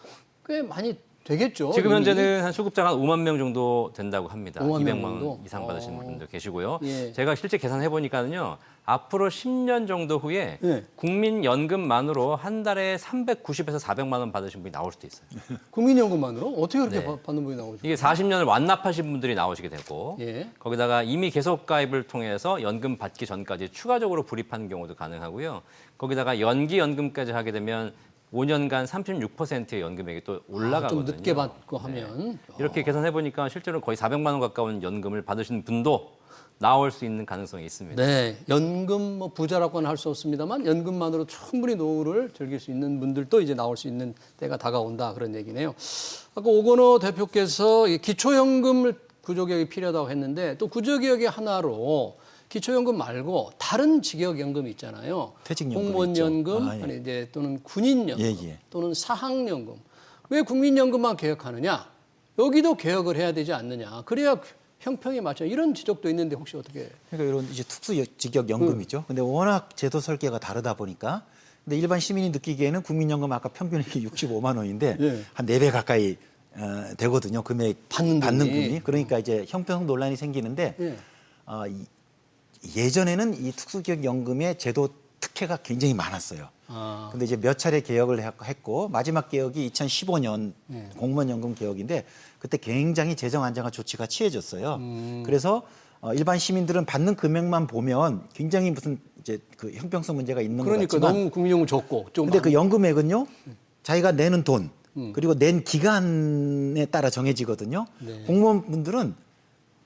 Speaker 1: 꽤 많이 되겠죠.
Speaker 3: 지금
Speaker 1: 이미?
Speaker 3: 현재는 한 수급자가 한 5만 명 정도 된다고 합니다.
Speaker 1: 5만 명
Speaker 3: 200만
Speaker 1: 정도?
Speaker 3: 원 이상 받으시는 분들 계시고요.
Speaker 1: 예.
Speaker 3: 제가 실제 계산해 보니까는요. 앞으로 10년 정도 후에
Speaker 1: 예.
Speaker 3: 국민연금만으로 한 달에 390에서 400만 원 받으신 분이 나올 수도 있어요.
Speaker 1: 국민연금만으로 어떻게 그렇게
Speaker 3: 네.
Speaker 1: 받는 분이 나오죠?
Speaker 3: 이게 40년을 완납하신 분들이 나오시게 되고
Speaker 1: 예.
Speaker 3: 거기다가 이미 계속 가입을 통해서 연금 받기 전까지 추가적으로 불입하는 경우도 가능하고요. 거기다가 연기 연금까지 하게 되면 5년간 36%의 연금액이 또 올라가거든요.
Speaker 1: 좀 늦게 받고 하면
Speaker 3: 이렇게 계산해 보니까 실제로 거의 400만 원 가까운 연금을 받으시는 분도 나올 수 있는 가능성이 있습니다.
Speaker 1: 네, 연금 뭐 부자라고는 할 수 없습니다만 연금만으로 충분히 노후를 즐길 수 있는 분들도 이제 나올 수 있는 때가 다가온다 그런 얘기네요. 아까 오건호 대표께서 이 기초연금 구조개혁이 필요하다고 했는데 또 구조개혁의 하나로 기초연금 말고 다른 직역연금이 있잖아요.
Speaker 2: 퇴직연금
Speaker 1: 공무원연금
Speaker 2: 있죠. 예.
Speaker 1: 아니 이제 또는 군인연금
Speaker 2: 예.
Speaker 1: 또는 사학연금. 왜 국민연금만 개혁하느냐? 여기도 개혁을 해야 되지 않느냐? 그래야 형평에 맞춰 이런 지적도 있는데 혹시 어떻게?
Speaker 2: 그러니까 이런 이제 특수 직역 연금이죠. 근데 워낙 제도 설계가 다르다 보니까 근데 일반 시민이 느끼기에는 국민연금 아까 평균이 65만 원인데
Speaker 1: 예.
Speaker 2: 한 4배 가까이 되거든요. 금액
Speaker 1: 받는
Speaker 2: 금이. 그러니까 이제 형평 논란이 생기는데
Speaker 1: 예.
Speaker 2: 예전에는 이 특수기역 연금의 제도 특혜가 굉장히 많았어요. 근데 이제 몇 차례 개혁을 했고 마지막 개혁이 2015년 공무원연금 개혁인데 그때 굉장히 재정 안정화 조치가 취해졌어요. 그래서 일반 시민들은 받는 금액만 보면 굉장히 무슨 이제 그 형평성 문제가 있는 것
Speaker 1: 그러니까
Speaker 2: 같지만
Speaker 1: 너무 국민연금 적고 좀.
Speaker 2: 근데 그 연금액은요 자기가 내는 돈 그리고 낸 기간에 따라 정해지거든요.
Speaker 1: 네.
Speaker 2: 공무원분들은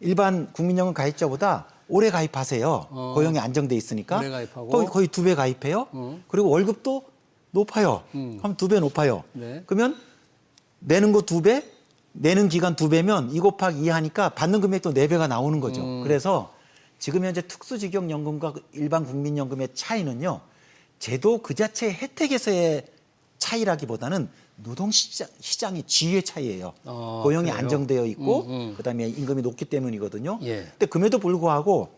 Speaker 2: 일반 국민연금 가입자보다 오래 가입하세요. 고용이 안정돼 있으니까
Speaker 1: 오래 가입하고.
Speaker 2: 거의 2배 가입해요. 그리고 월급도 높아요. 그럼 2배 높아요.
Speaker 1: 네.
Speaker 2: 그러면 내는 거 2배, 내는 기간 2배면 2 곱하기 2 하니까 받는 금액도 4배가 나오는 거죠. 그래서 지금 현재 특수직역연금과 일반 국민연금의 차이는요. 제도 그 자체의 혜택에서의 차이라기보다는 노동시장의 지위의 차이예요. 고용이
Speaker 1: 그래요?
Speaker 2: 안정되어 있고 그다음에 임금이 높기 때문이거든요.
Speaker 1: 예.
Speaker 2: 근데 그럼에도 불구하고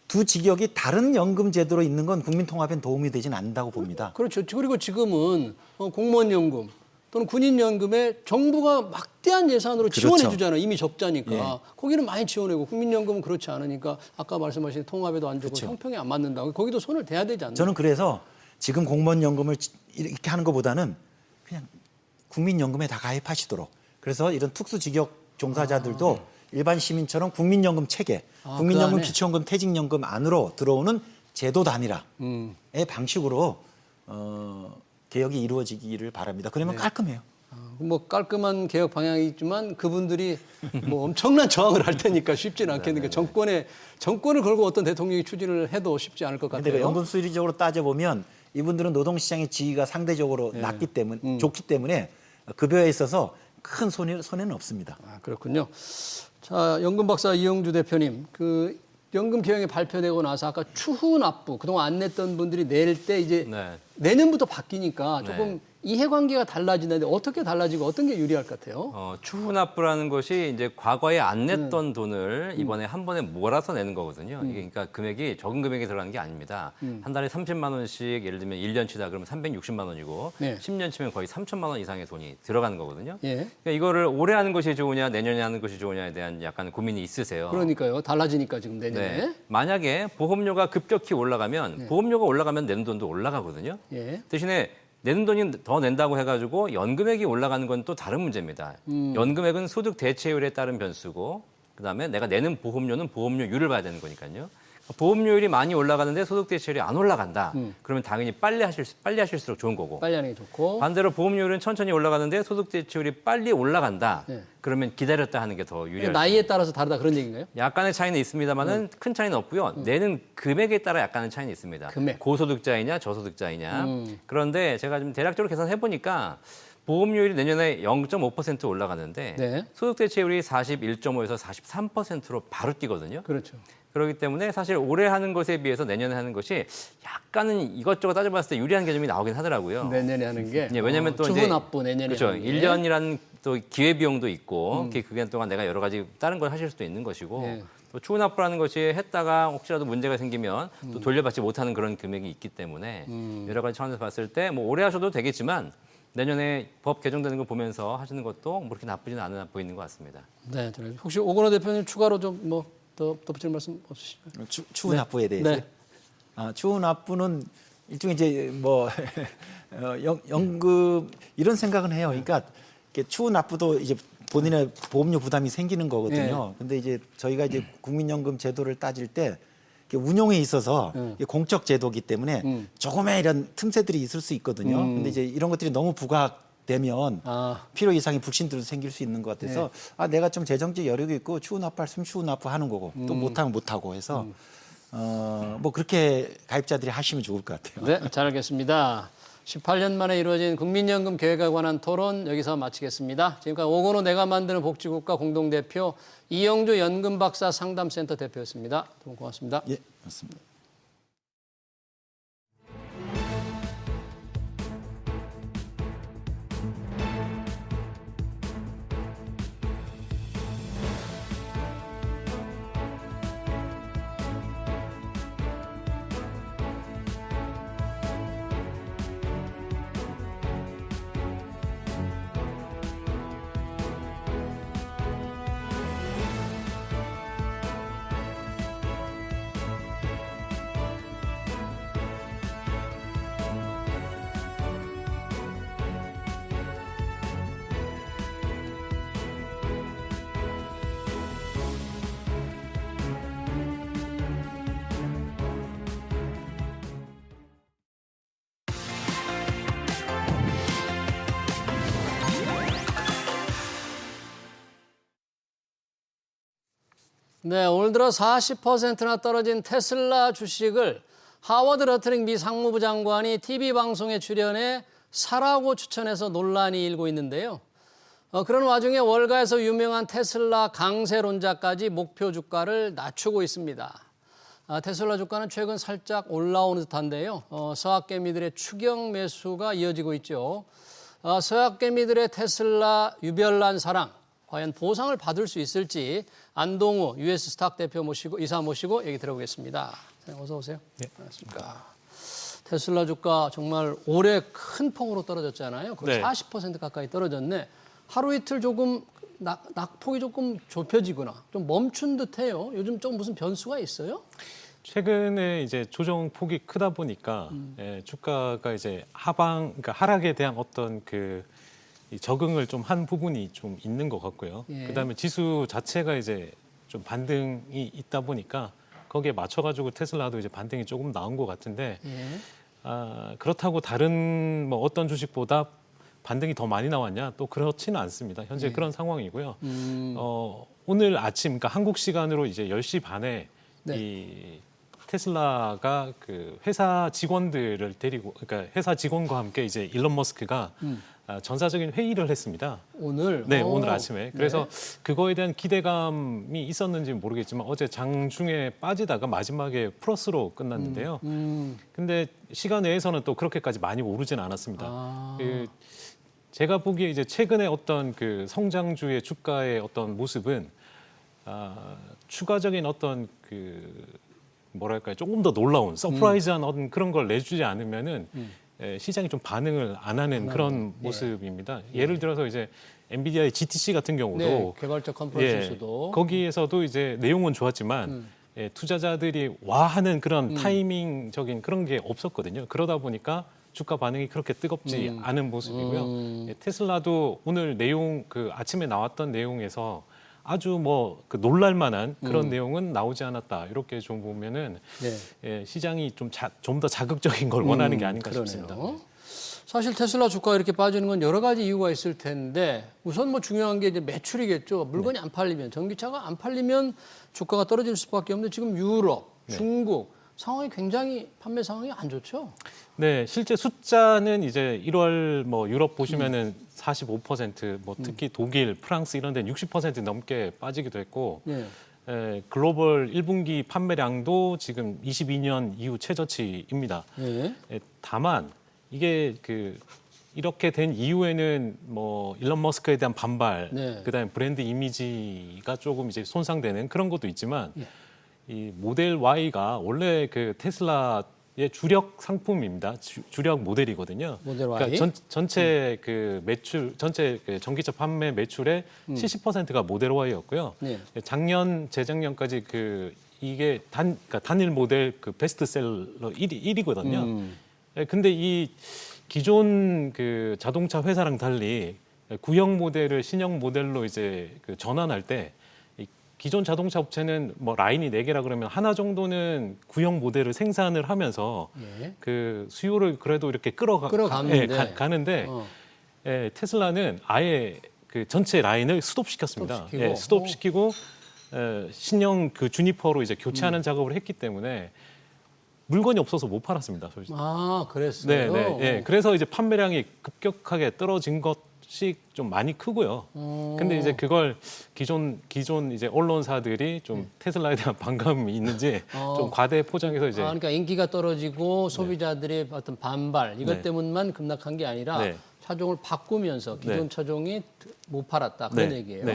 Speaker 2: 두 직역이 다른 연금 제도로 있는 건 국민 통합엔 도움이 되지는 않는다고 봅니다.
Speaker 1: 그렇죠. 그리고 지금은 공무원연금 또는 군인연금에 정부가 막대한 예산으로
Speaker 2: 그렇죠.
Speaker 1: 지원해 주잖아요. 이미 적자니까.
Speaker 2: 예.
Speaker 1: 거기는 많이 지원하고 국민연금은 그렇지 않으니까 아까 말씀하신 통합에도 안 좋고
Speaker 2: 그렇죠.
Speaker 1: 형평에 안 맞는다. 거기도 손을 대야 되지 않나요?
Speaker 2: 저는 그래서 지금 공무원연금을 이렇게 하는 것보다는 그냥 국민연금에 다 가입하시도록. 그래서 이런 특수직역 종사자들도 일반 시민처럼 국민연금 체계, 국민연금,
Speaker 1: 그 안에?
Speaker 2: 기초연금, 퇴직연금 안으로 들어오는 제도 단일화의 방식으로 개혁이 이루어지기를 바랍니다. 그러면 깔끔해요.
Speaker 1: 뭐 깔끔한 개혁 방향이 있지만 그분들이 뭐 엄청난 저항을 할 테니까 쉽지는 않겠는데 정권을 걸고 어떤 대통령이 추진을 해도 쉽지 않을 것
Speaker 2: 근데
Speaker 1: 같아요.
Speaker 2: 그 연금 수리적으로 따져보면 이분들은 노동시장의 지위가 상대적으로 낮기 때문에 좋기 때문에 급여에 있어서 큰 손해는 없습니다.
Speaker 1: 그렇군요. 자, 연금 박사 이영주 대표님, 그 연금 개혁이 발표되고 나서 아까 추후 납부 그동안 안 냈던 분들이 낼 때 이제
Speaker 3: 네.
Speaker 1: 내년부터 바뀌니까 조금 이해관계가 달라지는데 어떻게 달라지고 어떤 게 유리할 것 같아요?
Speaker 3: 추후 납부라는 것이 이제 과거에 안 냈던 돈을 이번에 한 번에 몰아서 내는 거거든요. 이게 그러니까 금액이 적은 금액이 들어가는 게 아닙니다. 한 달에 30만 원씩 예를 들면 1년 치다 그러면 360만 원이고
Speaker 1: 네.
Speaker 3: 10년 치면 거의 3천만 원 이상의 돈이 들어가는 거거든요.
Speaker 1: 예.
Speaker 3: 그러니까 이거를 올해 하는 것이 좋으냐 내년에 하는 것이 좋으냐에 대한 약간 고민이 있으세요.
Speaker 1: 그러니까요. 달라지니까 지금 내년에.
Speaker 3: 네. 만약에 보험료가 급격히 올라가면 보험료가 올라가면 내는 돈도 올라가거든요.
Speaker 1: 예.
Speaker 3: 대신에 내는 돈이 더 낸다고 해가지고 연금액이 올라가는 건 또 다른 문제입니다. 연금액은 소득 대체율에 따른 변수고 그다음에 내가 내는 보험료는 보험료율을 봐야 되는 거니까요. 보험료율이 많이 올라가는데 소득 대체율이 안 올라간다. 그러면 당연히 빨리 하실수록 좋은 거고.
Speaker 1: 빨리 하는 게 좋고.
Speaker 3: 반대로 보험료율은 천천히 올라가는데 소득 대체율이 빨리 올라간다.
Speaker 1: 네.
Speaker 3: 그러면 기다렸다 하는 게 더 유리할
Speaker 1: 나이에 따라서 다르다 그런 얘기인가요?
Speaker 3: 약간의 차이는 있습니다만은 큰 차이는 없고요. 내는 금액에 따라 약간의 차이는 있습니다.
Speaker 1: 금액.
Speaker 3: 고소득자이냐 저소득자이냐. 그런데 제가 좀 대략적으로 계산해 보니까 보험료율이 내년에 0.5% 올라가는데
Speaker 1: 네.
Speaker 3: 소득 대체율이 41.5에서 43%로 바로 뛰거든요.
Speaker 1: 그렇죠.
Speaker 3: 그렇기 때문에 사실 올해 하는 것에 비해서 내년에 하는 것이 약간은 이것저것 따져봤을 때 유리한 개념이 나오긴 하더라고요.
Speaker 1: 내년에 하는 게.
Speaker 3: 예, 왜냐하면 또
Speaker 1: 추후
Speaker 3: 이제
Speaker 1: 납부 내년에
Speaker 3: 그렇죠.
Speaker 1: 하는 게.
Speaker 3: 1년이라는 또 기회 비용도 있고 그 기간 동안 내가 여러 가지 다른 걸 하실 수도 있는 것이고
Speaker 1: 예.
Speaker 3: 또 추후 납부라는 것이 했다가 혹시라도 문제가 생기면 또 돌려받지 못하는 그런 금액이 있기 때문에 여러 가지 차원에서 봤을 때 뭐 올해 하셔도 되겠지만 내년에 법 개정되는 걸 보면서 하시는 것도 뭐 그렇게 나쁘지는 않아 보이는 것 같습니다.
Speaker 1: 네, 혹시 오건호 대표님 추가로 좀 뭐 더 덧붙일 말씀 없으실까요?
Speaker 2: 추후 납부에 대해서.
Speaker 1: 네.
Speaker 2: 추후 납부는 일종의 이제 뭐 연금 이런 생각은 해요. 그러니까 이렇게 추후 납부도 이제 본인의 보험료 부담이 생기는 거거든요. 근데 이제 저희가 이제 국민연금 제도를 따질 때 운용에 있어서 이게 공적 제도이기 때문에 조금의 이런 틈새들이 있을 수 있거든요. 근데 이제 이런 것들이 너무 부각되면 필요 이상의 불신들도 생길 수 있는 것 같아서 내가 좀 재정적 여력이 있고 추후 납부할 수 있으면 추후 납부하는 거고 또 못하면 못하고 해서 뭐 그렇게 가입자들이 하시면 좋을 것 같아요.
Speaker 1: 네, 잘 알겠습니다. 18년 만에 이루어진 국민연금 계획에 관한 토론 여기서 마치겠습니다. 지금까지 오건호 내가 만드는 복지국가 공동대표 이영주 연금박사 상담센터 대표였습니다. 두 분 고맙습니다.
Speaker 2: 예, 맞습니다.
Speaker 1: 네, 오늘 들어 40%나 떨어진 테슬라 주식을 하워드 러트링 미 상무부 장관이 TV 방송에 출연해 사라고 추천해서 논란이 일고 있는데요. 그런 와중에 월가에서 유명한 테슬라 강세론자까지 목표 주가를 낮추고 있습니다. 테슬라 주가는 최근 살짝 올라오는 듯한데요. 서학개미들의 추경 매수가 이어지고 있죠. 서학개미들의 테슬라 유별난 사랑, 과연 보상을 받을 수 있을지 안동우 US 스탁 대표 이사 모시고 얘기 들어보겠습니다. 어서 오세요.
Speaker 4: 네.
Speaker 1: 안녕하십니까. 테슬라 주가 정말 올해 큰 폭으로 떨어졌잖아요. 거의
Speaker 4: 네.
Speaker 1: 40% 가까이 떨어졌네. 하루 이틀 조금 낙폭이 조금 좁혀지거나 좀 멈춘 듯해요. 요즘 좀 무슨 변수가 있어요?
Speaker 4: 최근에 이제 조정 폭이 크다 보니까 주가가 이제 그러니까 하락에 대한 어떤 이 적응을 좀 한 부분이 좀 있는 것 같고요.
Speaker 1: 예.
Speaker 4: 그다음에 지수 자체가 이제 좀 반등이 있다 보니까 거기에 맞춰가지고 테슬라도 이제 반등이 조금 나온 것 같은데
Speaker 1: 예.
Speaker 4: 그렇다고 다른 뭐 어떤 주식보다 반등이 더 많이 나왔냐? 또 그렇지는 않습니다. 현재 그런 상황이고요. 오늘 아침, 그러니까 한국 시간으로 이제 10시 반에
Speaker 1: 네.
Speaker 4: 이 테슬라가 그 회사 직원들을 데리고, 그러니까 회사 직원과 함께 이제 일론 머스크가 전사적인 회의를 했습니다.
Speaker 1: 오늘?
Speaker 4: 네, 오늘 아침에. 그래서 그거에 대한 기대감이 있었는지 모르겠지만 어제 장중에 빠지다가 마지막에 플러스로 끝났는데요. 근데 시간 내에서는 또 그렇게까지 많이 오르진 않았습니다. 제가 보기에 이제 최근에 어떤 그 성장주의 주가의 어떤 모습은 추가적인 어떤 그 뭐랄까요, 조금 더 놀라운 서프라이즈한 어떤 그런 걸 내주지 않으면은 시장이 좀 반응을 안 하는 그런 모습입니다. 예를 들어서 이제 엔비디아의 GTC 같은 경우도
Speaker 1: 네, 개발자 컨퍼런스에서도
Speaker 4: 거기에서도 이제 내용은 좋았지만 투자자들이 와 하는 그런 타이밍적인 그런 게 없었거든요. 그러다 보니까 주가 반응이 그렇게 뜨겁지 않은 모습이고요. 테슬라도 오늘 내용 그 아침에 나왔던 내용에서 아주 뭐 그 놀랄만한 그런 내용은 나오지 않았다. 이렇게 좀 보면은 시장이 좀 더 자극적인 걸 원하는 게 아닌가
Speaker 1: 그러네요.
Speaker 4: 싶습니다.
Speaker 1: 사실 테슬라 주가가 이렇게 빠지는 건 여러 가지 이유가 있을 텐데 우선 뭐 중요한 게 이제 매출이겠죠. 물건이 안 팔리면, 전기차가 안 팔리면 주가가 떨어질 수밖에 없는데 지금 유럽, 중국 상황이 굉장히 판매 상황이 안 좋죠.
Speaker 4: 네, 실제 숫자는 이제 1월 뭐 유럽 보시면은 45%, 뭐 특히 독일, 프랑스 이런 데는 60% 넘게 빠지기도 했고, 글로벌 1분기 판매량도 지금 22년 이후 최저치입니다. 다만 이게 그 이렇게 된 이후에는 뭐 일론 머스크에 대한 반발, 그다음에 브랜드 이미지가 조금 이제 손상되는 그런 것도 있지만 이 모델 Y가 원래 그 테슬라의 주력 상품입니다. 주력 모델이거든요.
Speaker 1: 모델 Y.
Speaker 4: 그러니까 전체 그 매출, 전체 그 전기차 판매 매출의 70%가 모델 Y였고요. 작년, 재작년까지 그 이게 그러니까 단일 모델 그 베스트셀러 1위거든요. 근데 이 기존 그 자동차 회사랑 달리 구형 모델을 신형 모델로 이제 그 전환할 때 기존 자동차 업체는 뭐 라인이 4개라 그러면 하나 정도는 구형 모델을 생산을 하면서 그 수요를 그래도 이렇게 가는데 테슬라는 아예 그 전체 라인을 스톱시켰습니다. 스톱시키고 신형 그 주니퍼로 이제 교체하는 작업을 했기 때문에 물건이 없어서 못 팔았습니다. 솔직히.
Speaker 1: 아, 그랬어요.
Speaker 4: 그래서 이제 판매량이 급격하게 떨어진 것이 좀 많이 크고요. 근데 이제 그걸 기존 이제 언론사들이 좀 테슬라에 대한 반감이 있는지 좀 과대 포장해서 이제
Speaker 1: 그러니까 인기가 떨어지고 소비자들의 어떤 반발 이것 때문만 급락한 게 아니라 차종을 바꾸면서 기존 차종이 못 팔았다 그런 얘기예요.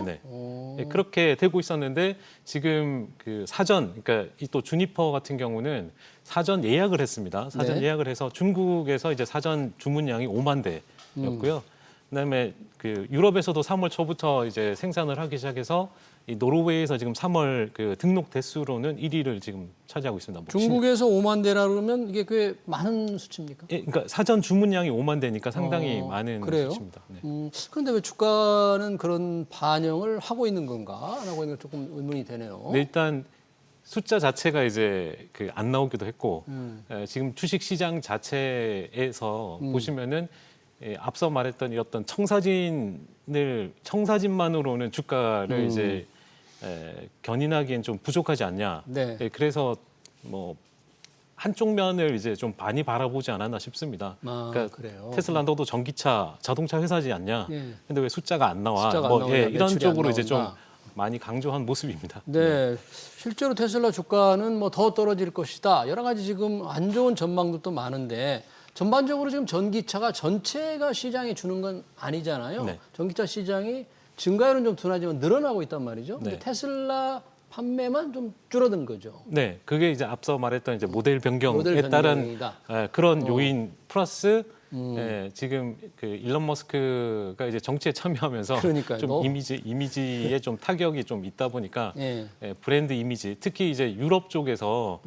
Speaker 4: 그렇게 되고 있었는데 지금 그 사전, 그러니까 이 또 주니퍼 같은 경우는 사전 예약을 했습니다. 사전 예약을 해서 중국에서 이제 사전 주문량이 5만 대였고요. 그다음에 그 유럽에서도 3월 초부터 이제 생산을 하기 시작해서 이 노르웨이에서 지금 3월 그 등록 대수로는 1위를 지금 차지하고 있습니다.
Speaker 1: 중국에서 5만 대라 그러면 이게 꽤 많은 수치입니까?
Speaker 4: 그러니까 사전 주문량이 5만 대니까 상당히 많은 수치입니다.
Speaker 1: 그런데 왜 주가는 그런 반영을 하고 있는 건가? 라고 하는 게 조금 의문이 되네요.
Speaker 4: 일단 숫자 자체가 이제 그 안 나오기도 했고 지금 주식 시장 자체에서 보시면은 앞서 말했던 이 어떤 청사진만으로는 주가를 이제 견인하기엔 좀 부족하지 않냐. 그래서 뭐 한쪽 면을 이제 좀 많이 바라보지 않았나 싶습니다. 그러니까
Speaker 1: 그래요.
Speaker 4: 테슬라 너도 전기차, 자동차 회사지 않냐. 근데 왜 숫자가 안 나와?
Speaker 1: 숫자가
Speaker 4: 뭐
Speaker 1: 안 나오냐,
Speaker 4: 이런
Speaker 1: 매출이 안
Speaker 4: 쪽으로 이제 좀
Speaker 1: 나온다.
Speaker 4: 많이 강조한 모습입니다.
Speaker 1: 실제로 테슬라 주가는 뭐 더 떨어질 것이다. 여러 가지 지금 안 좋은 전망도 또 많은데 전반적으로 지금 전기차가 전체가 시장에 주는 건 아니잖아요. 전기차 시장이 증가율은 좀 둔하지만 늘어나고 있단 말이죠. 근데 테슬라 판매만 좀 줄어든 거죠.
Speaker 4: 네, 그게 이제 앞서 말했던 이제 모델 변경에 따른 그런 요인 플러스 지금 그 일론 머스크가 이제 정치에 참여하면서 좀 이미지에 좀 타격이 좀 있다 보니까 브랜드 이미지, 특히 이제 유럽 쪽에서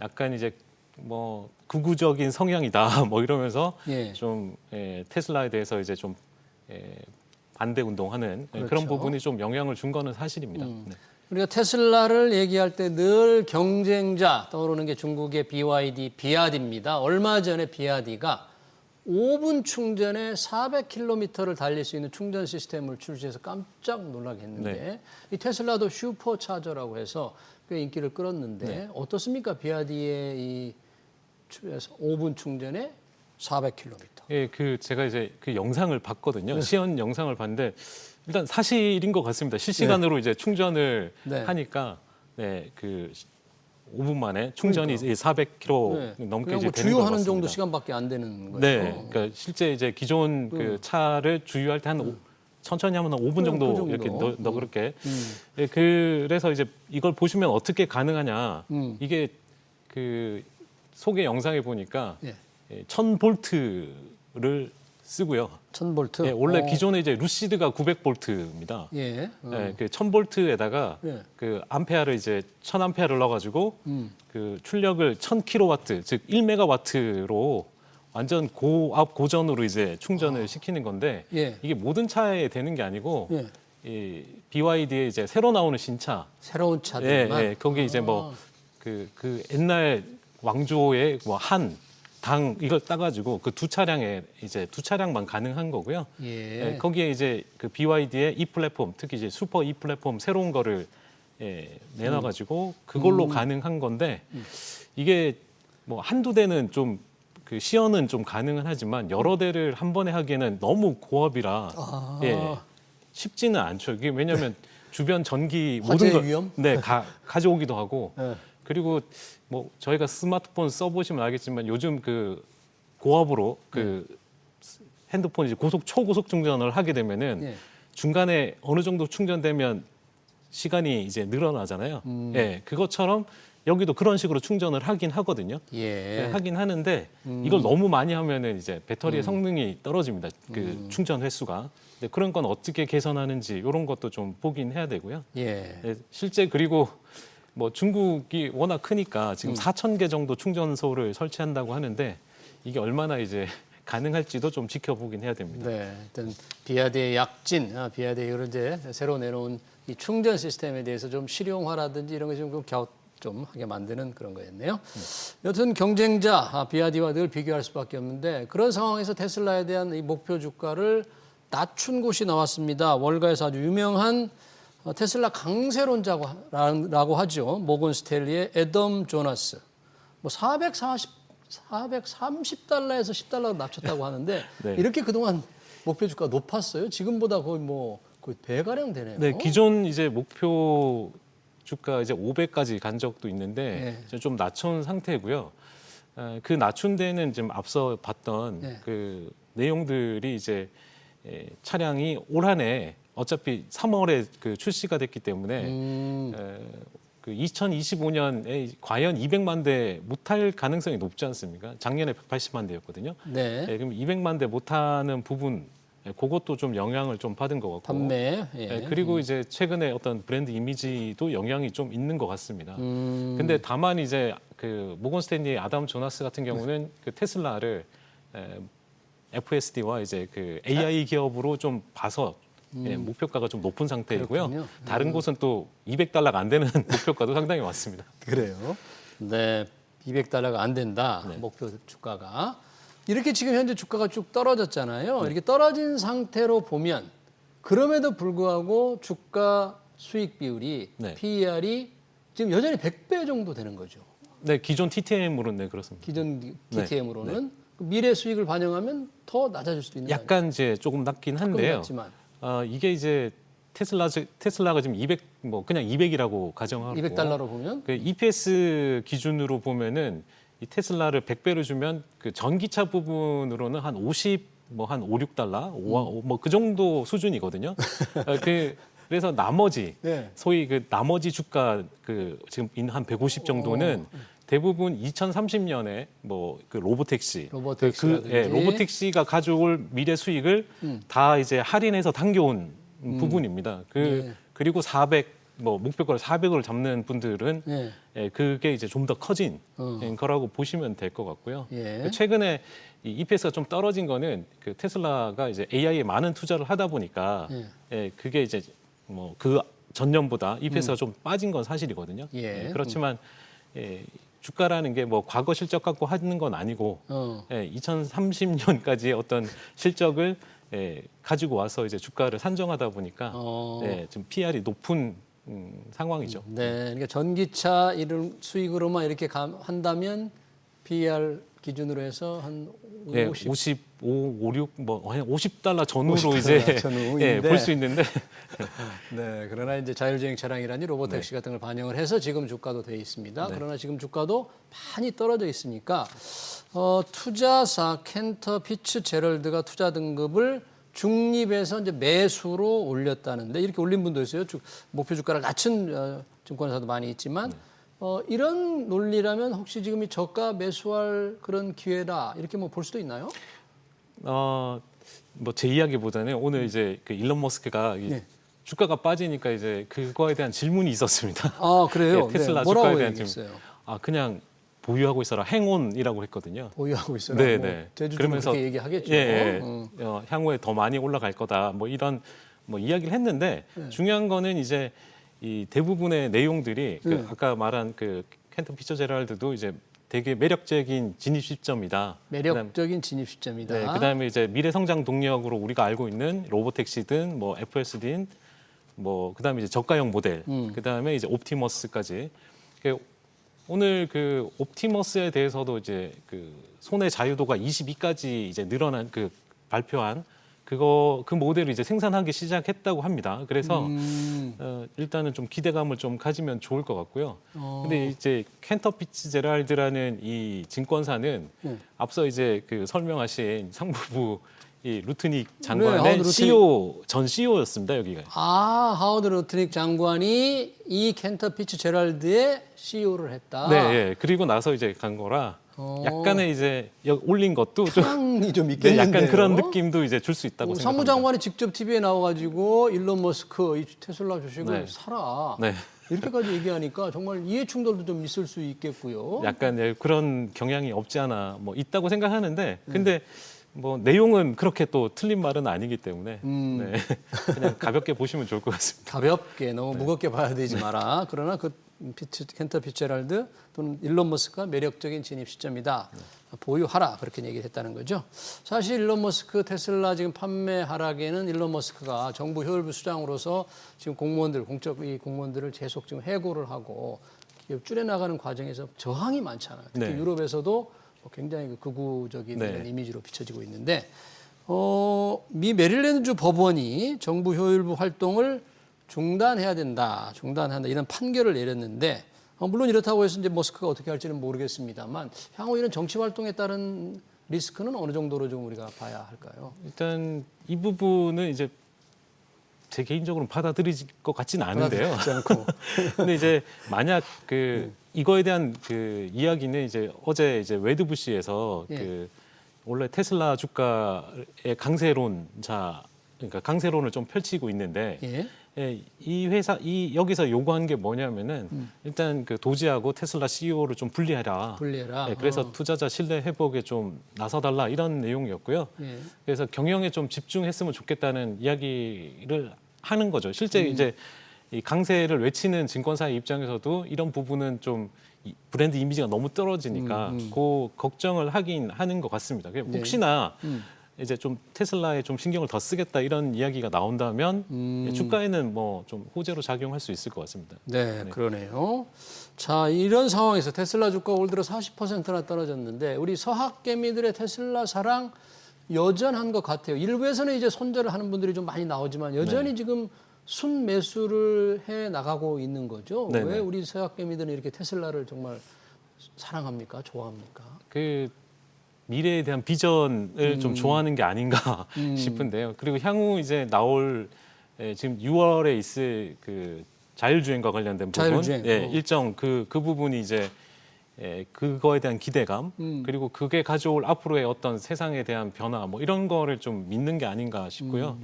Speaker 4: 약간 이제 뭐 극우적인 성향이다 뭐 이러면서 좀 테슬라에 대해서 이제 좀 반대 운동하는 그런 부분이 좀 영향을 준 거는 사실입니다.
Speaker 1: 우리가 테슬라를 얘기할 때 늘 경쟁자 떠오르는 게 중국의 BYD, 비아디입니다. 얼마 전에 비아디가 5분 충전에 400km를 달릴 수 있는 충전 시스템을 출시해서 깜짝 놀라게 했는데
Speaker 4: 네.
Speaker 1: 이 테슬라도 슈퍼차저라고 해서 꽤 인기를 끌었는데
Speaker 4: 네.
Speaker 1: 어떻습니까? 비아디의 이 5분 충전에 400km.
Speaker 4: 예, 제가 이제 그 영상을 봤거든요. 시연 영상을 봤는데 일단 사실인 것 같습니다. 실시간으로 이제 충전을
Speaker 1: 네.
Speaker 4: 하니까 5분 만에 충전이 400km 넘게
Speaker 1: 그냥
Speaker 4: 이제
Speaker 1: 뭐
Speaker 4: 되는 것
Speaker 1: 주유하는
Speaker 4: 같습니다.
Speaker 1: 정도 시간밖에 안 되는 거예요.
Speaker 4: 네, 그러니까 실제 이제 기존 그 차를 주유할 때 한 천천히 하면 한 5분 정도,
Speaker 1: 그 정도.
Speaker 4: 이렇게 너그럽게. 예, 그래서 이제 이걸 보시면 어떻게 가능하냐. 이게 그 소개 영상에 보니까
Speaker 1: 예.
Speaker 4: 1000볼트를 쓰고요.
Speaker 1: 1000V.
Speaker 4: 예, 원래 기존에 이제 루시드가 900볼트입니다.
Speaker 1: 예.
Speaker 4: 그 1000볼트에다가
Speaker 1: 예.
Speaker 4: 그 암페어를 이제 1000암페어를 넣어가지고 그 출력을 1000kW 즉 1메가와트로 완전 고압 고전으로 이제 충전을 시키는 건데
Speaker 1: 예.
Speaker 4: 이게 모든 차에 되는 게 아니고
Speaker 1: 예.
Speaker 4: 이 BYD의 이제 새로 나오는 신차,
Speaker 1: 새로운
Speaker 4: 예,
Speaker 1: 차들만.
Speaker 4: 예, 거기 이제 뭐 그 옛날 왕조의 뭐 한 당 이걸 따가지고 그 두 차량만 가능한 거고요.
Speaker 1: 예.
Speaker 4: 예, 거기에 이제 그 BYD의 E 플랫폼, 특히 이제 슈퍼 E 플랫폼 새로운 거를 내놔가지고 그걸로 가능한 건데 이게 뭐 한두 대는 좀 그 시연은 좀 가능은 하지만 여러 대를 한 번에 하기에는 너무 고압이라 쉽지는 않죠. 이게 왜냐하면 주변 전기 모든
Speaker 1: 화재 위험?
Speaker 4: 가져오기도 하고
Speaker 1: 예.
Speaker 4: 그리고 뭐 저희가 스마트폰 써보시면 알겠지만 요즘 그 고압으로 그 핸드폰 이제 초고속 충전을 하게 되면은
Speaker 1: 예.
Speaker 4: 중간에 어느 정도 충전되면 시간이 이제 늘어나잖아요. 예, 그것처럼 여기도 그런 식으로 충전을 하긴 하거든요.
Speaker 1: 예.
Speaker 4: 하긴 하는데 이걸 너무 많이 하면은 이제 배터리의 성능이 떨어집니다. 그 충전 횟수가. 근데 그런 건 어떻게 개선하는지 이런 것도 좀 보긴 해야 되고요.
Speaker 1: 예.
Speaker 4: 네, 실제 그리고 뭐 중국이 워낙 크니까 지금 4,000개 정도 충전소를 설치한다고 하는데 이게 얼마나 이제 가능할지도 좀 지켜보긴 해야 됩니다.
Speaker 1: 네, 일단 비아드의 약진, 비아드의 이런 이제 새로 내놓은 이 충전 시스템에 대해서 좀 실용화라든지 이런 거 좀 하게 만드는 그런 거였네요. 여튼 경쟁자 비아디와 늘 비교할 수밖에 없는데 그런 상황에서 테슬라에 대한 이 목표 주가를 낮춘 곳이 나왔습니다. 월가에서 아주 유명한 테슬라 강세론자라고 하죠. 모건 스탠리의 애덤 조나스. 뭐 430달러에서 10달러 낮췄다고 하는데
Speaker 4: 네.
Speaker 1: 이렇게 그동안 목표 주가가 높았어요. 지금보다 거의 배가량 되네요.
Speaker 4: 네, 기존 이제 목표 주가 이제 500까지 간 적도 있는데
Speaker 1: 네.
Speaker 4: 좀 낮춘 상태고요. 그 낮춘 데는 지금 앞서 봤던
Speaker 1: 네.
Speaker 4: 그 내용들이 이제 차량이 올 한해 어차피 3월에 그 출시가 됐기 때문에 그 2025년에 과연 200만 대 못할 가능성이 높지 않습니까? 작년에 180만 대였거든요.
Speaker 1: 네.
Speaker 4: 그럼 200만 대 못하는 부분, 그것도 좀 영향을 좀 받은 것 같고.
Speaker 1: 판매.
Speaker 4: 그리고 이제 최근에 어떤 브랜드 이미지도 영향이 좀 있는 것 같습니다. 근데 다만 이제 그 모건 스탠리의 아담 조나스 같은 경우는 그 테슬라를 FSD와 이제 그 AI 기업으로 좀 봐서 목표가가 좀 높은 상태이고요.
Speaker 1: 그렇군요.
Speaker 4: 다른 곳은 또 200달러가 안 되는 목표가도 상당히 많습니다.
Speaker 1: 그래요? 네, 200달러가 안 된다. 목표 주가가. 이렇게 지금 현재 주가가 쭉 떨어졌잖아요. 이렇게 떨어진 상태로 보면 그럼에도 불구하고 주가 수익 비율이 PER이 지금 여전히 100배 정도 되는 거죠.
Speaker 4: 네, 기존 TTM으로는 네, 그렇습니다.
Speaker 1: 기존 TTM으로는 미래 수익을 반영하면 더 낮아질 수도 있는
Speaker 4: 약간 이제 조금 낮긴 한데요. 이게 이제 테슬라가 지금 200 뭐 그냥 200이라고 가정하고
Speaker 1: 200달러로 보면
Speaker 4: 그 EPS 기준으로 보면은 이 테슬라를 100배로 주면 그 전기차 부분으로는 한 50 뭐 한 5, 6달러 뭐 그 정도 수준이거든요. 그래서 나머지 소위 그 나머지 주가 그 지금 한 150 정도는 대부분 2030년에 뭐 그 로보택시가 가져올 미래 수익을 다 이제 할인해서 당겨온 부분입니다. 그리고 400 뭐 목표가를 400을 잡는 분들은 그게 이제 좀 더 커진 거라고 보시면 될 것 같고요. 최근에 이 EPS가 좀 떨어진 거는 그 테슬라가 이제 AI에 많은 투자를 하다 보니까 그게 이제 뭐 그 전년보다 EPS가 좀 빠진 건 사실이거든요. 그렇지만 주가라는 게 뭐 과거 실적 갖고 하는 건 아니고 2030년까지의 어떤 실적을 가지고 와서 이제 주가를 산정하다 보니까 좀 PR이 높은 상황이죠.
Speaker 1: 네, 그러니까 전기차 이런 수익으로만 이렇게 한다면 PER 기준으로 해서 한 50.
Speaker 4: 55, 56, 뭐 $50 전후로
Speaker 1: $50
Speaker 4: 이제
Speaker 1: 전후인데.
Speaker 4: 볼 수 있는데
Speaker 1: 네, 그러나 이제 자율주행 차량이라니 로보택시 같은 걸 반영을 해서 지금 주가도 돼 있습니다. 그러나 지금 주가도 많이 떨어져 있으니까 투자사 캔터 피츠제럴드가 투자 등급을 중립에서 이제 매수로 올렸다는데 이렇게 올린 분도 있어요. 목표 주가를 낮춘 증권사도 많이 있지만 이런 논리라면 혹시 지금 이 저가 매수할 그런 기회다 이렇게 뭐 볼 수도 있나요?
Speaker 4: 뭐 제 이야기보다는 오늘 이제 그 일론 머스크가 주가가 빠지니까 이제 그거에 대한 질문이 있었습니다.
Speaker 1: 아 그래요?
Speaker 4: 테슬라
Speaker 1: 뭐라고
Speaker 4: 주가에 대한
Speaker 1: 얘기했어요?
Speaker 4: 그냥 보유하고 있어라 행운이라고 했거든요.
Speaker 1: 보유하고 있어라.
Speaker 4: 네.
Speaker 1: 제주도 그렇게 얘기하겠죠.
Speaker 4: 향후에 더 많이 올라갈 거다. 뭐 이런 뭐 이야기를 했는데 중요한 거는 이제 이 대부분의 내용들이 그 아까 말한 그 켄터 피츠제럴드도 이제 되게 매력적인 진입 시점이다.
Speaker 1: 매력적인 진입 시점이다.
Speaker 4: 네, 그다음에 이제 미래 성장 동력으로 우리가 알고 있는 로보택시든 뭐 FSD든 뭐 그다음에 이제 저가형 모델, 그다음에 이제 옵티머스까지. 오늘 그 옵티머스에 대해서도 이제 그 손의 자유도가 22까지 이제 늘어난 그 발표한 그 모델을 이제 생산하기 시작했다고 합니다. 그래서 일단은 좀 기대감을 좀 가지면 좋을 것 같고요. 근데 이제 켄터 피츠제럴드라는 이 증권사는 앞서 이제 그 설명하신 상무부 이 루트닉 장관의 CEO 전 CEO였습니다. 여기가.
Speaker 1: 하워드 루트닉 장관이 이 켄터 피츠제럴드의 CEO를 했다.
Speaker 4: 네. 그리고 나서 이제 간 거라. 약간의 이제 올린 것도
Speaker 1: 향이 좀 있겠는데요.
Speaker 4: 약간 그런 느낌도 이제 줄 수 있다고 생각합니다.
Speaker 1: 사무장관이 직접 TV에 나와가지고 일론 머스크 이 테슬라 주식을 사라. 이렇게까지 얘기하니까 정말 이해 충돌도 좀 있을 수 있겠고요.
Speaker 4: 약간 그런 경향이 없지 않아 뭐 있다고 생각하는데 근데 뭐 내용은 그렇게 또 틀린 말은 아니기 때문에 그냥 가볍게 보시면 좋을 것 같습니다.
Speaker 1: 가볍게 너무 무겁게 봐야 되지 마라. 그러나 그 켄터 피츠제럴드 또는 일론 머스크가 매력적인 진입 시점이다. 보유하라 그렇게 얘기를 했다는 거죠. 사실 일론 머스크 테슬라 지금 판매 하락에는 일론 머스크가 정부 효율부 수장으로서 지금 공적 공무원들을 계속 지금 해고를 하고 기업 줄여나가는 과정에서 저항이 많잖아요. 특히 유럽에서도 굉장히 극우적인 이런 이미지로 비춰지고 있는데 미 메릴랜드주 법원이 정부 효율부 활동을 중단해야 된다, 중단한다 이런 판결을 내렸는데 물론 이렇다고 해서 이제 머스크가 어떻게 할지는 모르겠습니다만 향후 이런 정치 활동에 따른 리스크는 어느 정도로 좀 우리가 봐야 할까요?
Speaker 4: 일단 이 부분은 이제 제 개인적으로는 받아들일 것 같지는 않은데요.
Speaker 1: 받아들이지 않고.
Speaker 4: 근데 이제 만약 이거에 대한 그 이야기는 이제 어제 이제 웨드부시에서 그 원래 테슬라 주가의 그러니까 강세론을 좀 펼치고 있는데. 이 회사 여기서 요구한 게 뭐냐면은 일단 그 도지하고 테슬라 CEO를 좀 분리해라. 그래서 투자자 신뢰 회복에 좀 나서달라 이런 내용이었고요. 그래서 경영에 좀 집중했으면 좋겠다는 이야기를 하는 거죠. 실제 이제 이 강세를 외치는 증권사의 입장에서도 이런 부분은 좀 브랜드 이미지가 너무 떨어지니까 그 걱정을 하긴 하는 것 같습니다. 혹시나 이제 좀 테슬라에 좀 신경을 더 쓰겠다 이런 이야기가 나온다면 주가에는 뭐 좀 호재로 작용할 수 있을 것 같습니다.
Speaker 1: 네, 그러네요. 자, 이런 상황에서 테슬라 주가 올 들어 40%나 떨어졌는데 우리 서학개미들의 테슬라 사랑 여전한 것 같아요. 일부에서는 이제 손절을 하는 분들이 좀 많이 나오지만 여전히 지금 순 매수를 해 나가고 있는 거죠. 왜 우리 서학개미들은 이렇게 테슬라를 정말 사랑합니까? 좋아합니까?
Speaker 4: 미래에 대한 비전을 좀 좋아하는 게 아닌가 싶은데요. 그리고 향후 이제 나올 지금 6월에 있을 그 자율주행과 관련된 부분, 일정 그 부분이 이제 그거에 대한 기대감 그리고 그게 가져올 앞으로의 어떤 세상에 대한 변화 뭐 이런 거를 좀 믿는 게 아닌가 싶고요.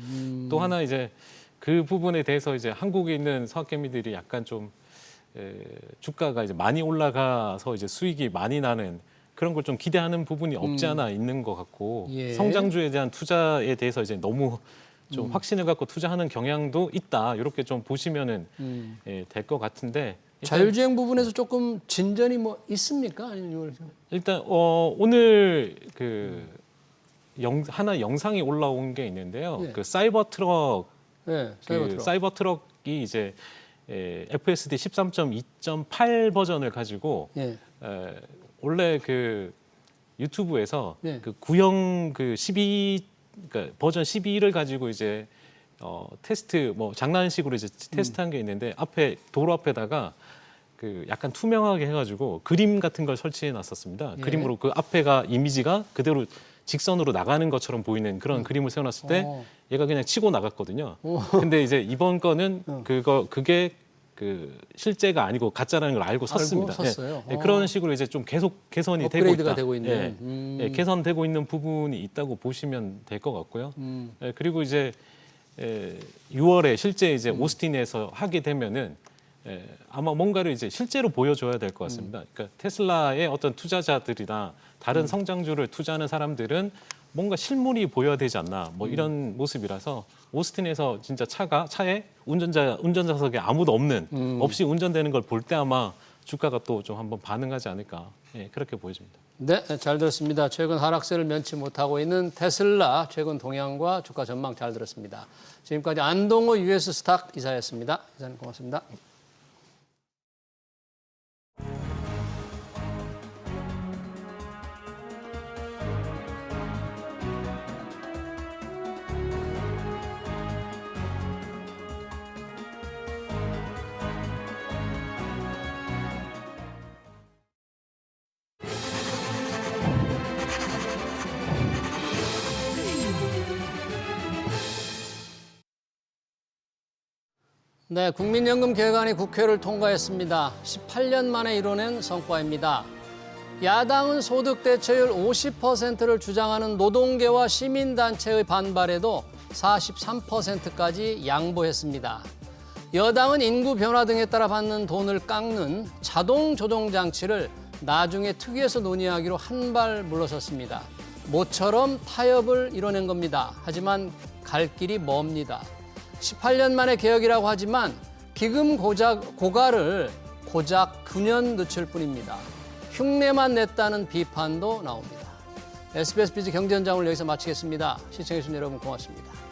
Speaker 4: 또 하나 이제 그 부분에 대해서 이제 한국에 있는 서학개미들이 약간 좀 주가가 이제 많이 올라가서 이제 수익이 많이 나는 그런 걸 좀 기대하는 부분이 없지 않아 있는 것 같고 성장주에 대한 투자에 대해서 이제 너무 좀 확신을 갖고 투자하는 경향도 있다 이렇게 좀 보시면은 될 것 같은데
Speaker 1: 자율주행 부분에서 조금 진전이 뭐 있습니까? 아니면
Speaker 4: 일단 오늘 하나 영상이 올라온 게 있는데요.
Speaker 1: 네.
Speaker 4: 그 사이버 트럭,
Speaker 1: 네,
Speaker 4: 사이버 트럭이 이제 FSD 13.2.8 버전을 가지고
Speaker 1: 예.
Speaker 4: 원래 그 유튜브에서
Speaker 1: 네.
Speaker 4: 그 구형 그 12, 그러니까 버전 12를 가지고 이제 테스트 뭐 장난식으로 이제 테스트한 게 있는데 앞에 도로 앞에다가 그 약간 투명하게 해가지고 그림 같은 걸 설치해 놨었습니다.
Speaker 1: 예.
Speaker 4: 그림으로 그 앞에가 이미지가 그대로 직선으로 나가는 것처럼 보이는 그런 그림을 세워놨을 때 얘가 그냥 치고 나갔거든요. 근데 이제 이번 거는 그게 그 실제가 아니고 가짜라는 걸 알고 섰습니다.
Speaker 1: 섰어요?
Speaker 4: 예, 그런 식으로 이제 좀 계속 개선이 되고
Speaker 1: 업그레이드가
Speaker 4: 있다.
Speaker 1: 되고 있는.
Speaker 4: 예, 개선되고 있는 부분이 있다고 보시면 될 것 같고요. 예, 그리고 이제 6월에 실제 이제 오스틴에서 하게 되면은 아마 뭔가를 이제 실제로 보여줘야 될 것 같습니다. 그러니까 테슬라의 어떤 투자자들이나 다른 성장주를 투자하는 사람들은 뭔가 실물이 보여야 되지 않나 뭐 이런 모습이라서 오스틴에서 진짜 차에 운전자석에 아무도 없이 운전되는 걸 볼 때 아마 주가가 또 좀 한번 반응하지 않을까 그렇게 보여집니다.
Speaker 1: 네, 잘 들었습니다. 최근 하락세를 면치 못하고 있는 테슬라 최근 동향과 주가 전망 잘 들었습니다. 지금까지 안동호 US 스탁 이사였습니다. 이사님 고맙습니다. 네, 국민연금 개혁안이 국회를 통과했습니다. 18년 만에 이뤄낸 성과입니다. 야당은 소득 대체율 50%를 주장하는 노동계와 시민단체의 반발에도 43%까지 양보했습니다. 여당은 인구 변화 등에 따라 받는 돈을 깎는 자동 조정 장치를 나중에 특위에서 논의하기로 한 발 물러섰습니다. 모처럼 타협을 이뤄낸 겁니다. 하지만 갈 길이 멉니다. 18년 만의 개혁이라고 하지만 기금 고갈을 고작 9년 늦출 뿐입니다. 흉내만 냈다는 비판도 나옵니다. SBS 비즈 경제 현장을 여기서 마치겠습니다. 시청해주신 여러분 고맙습니다.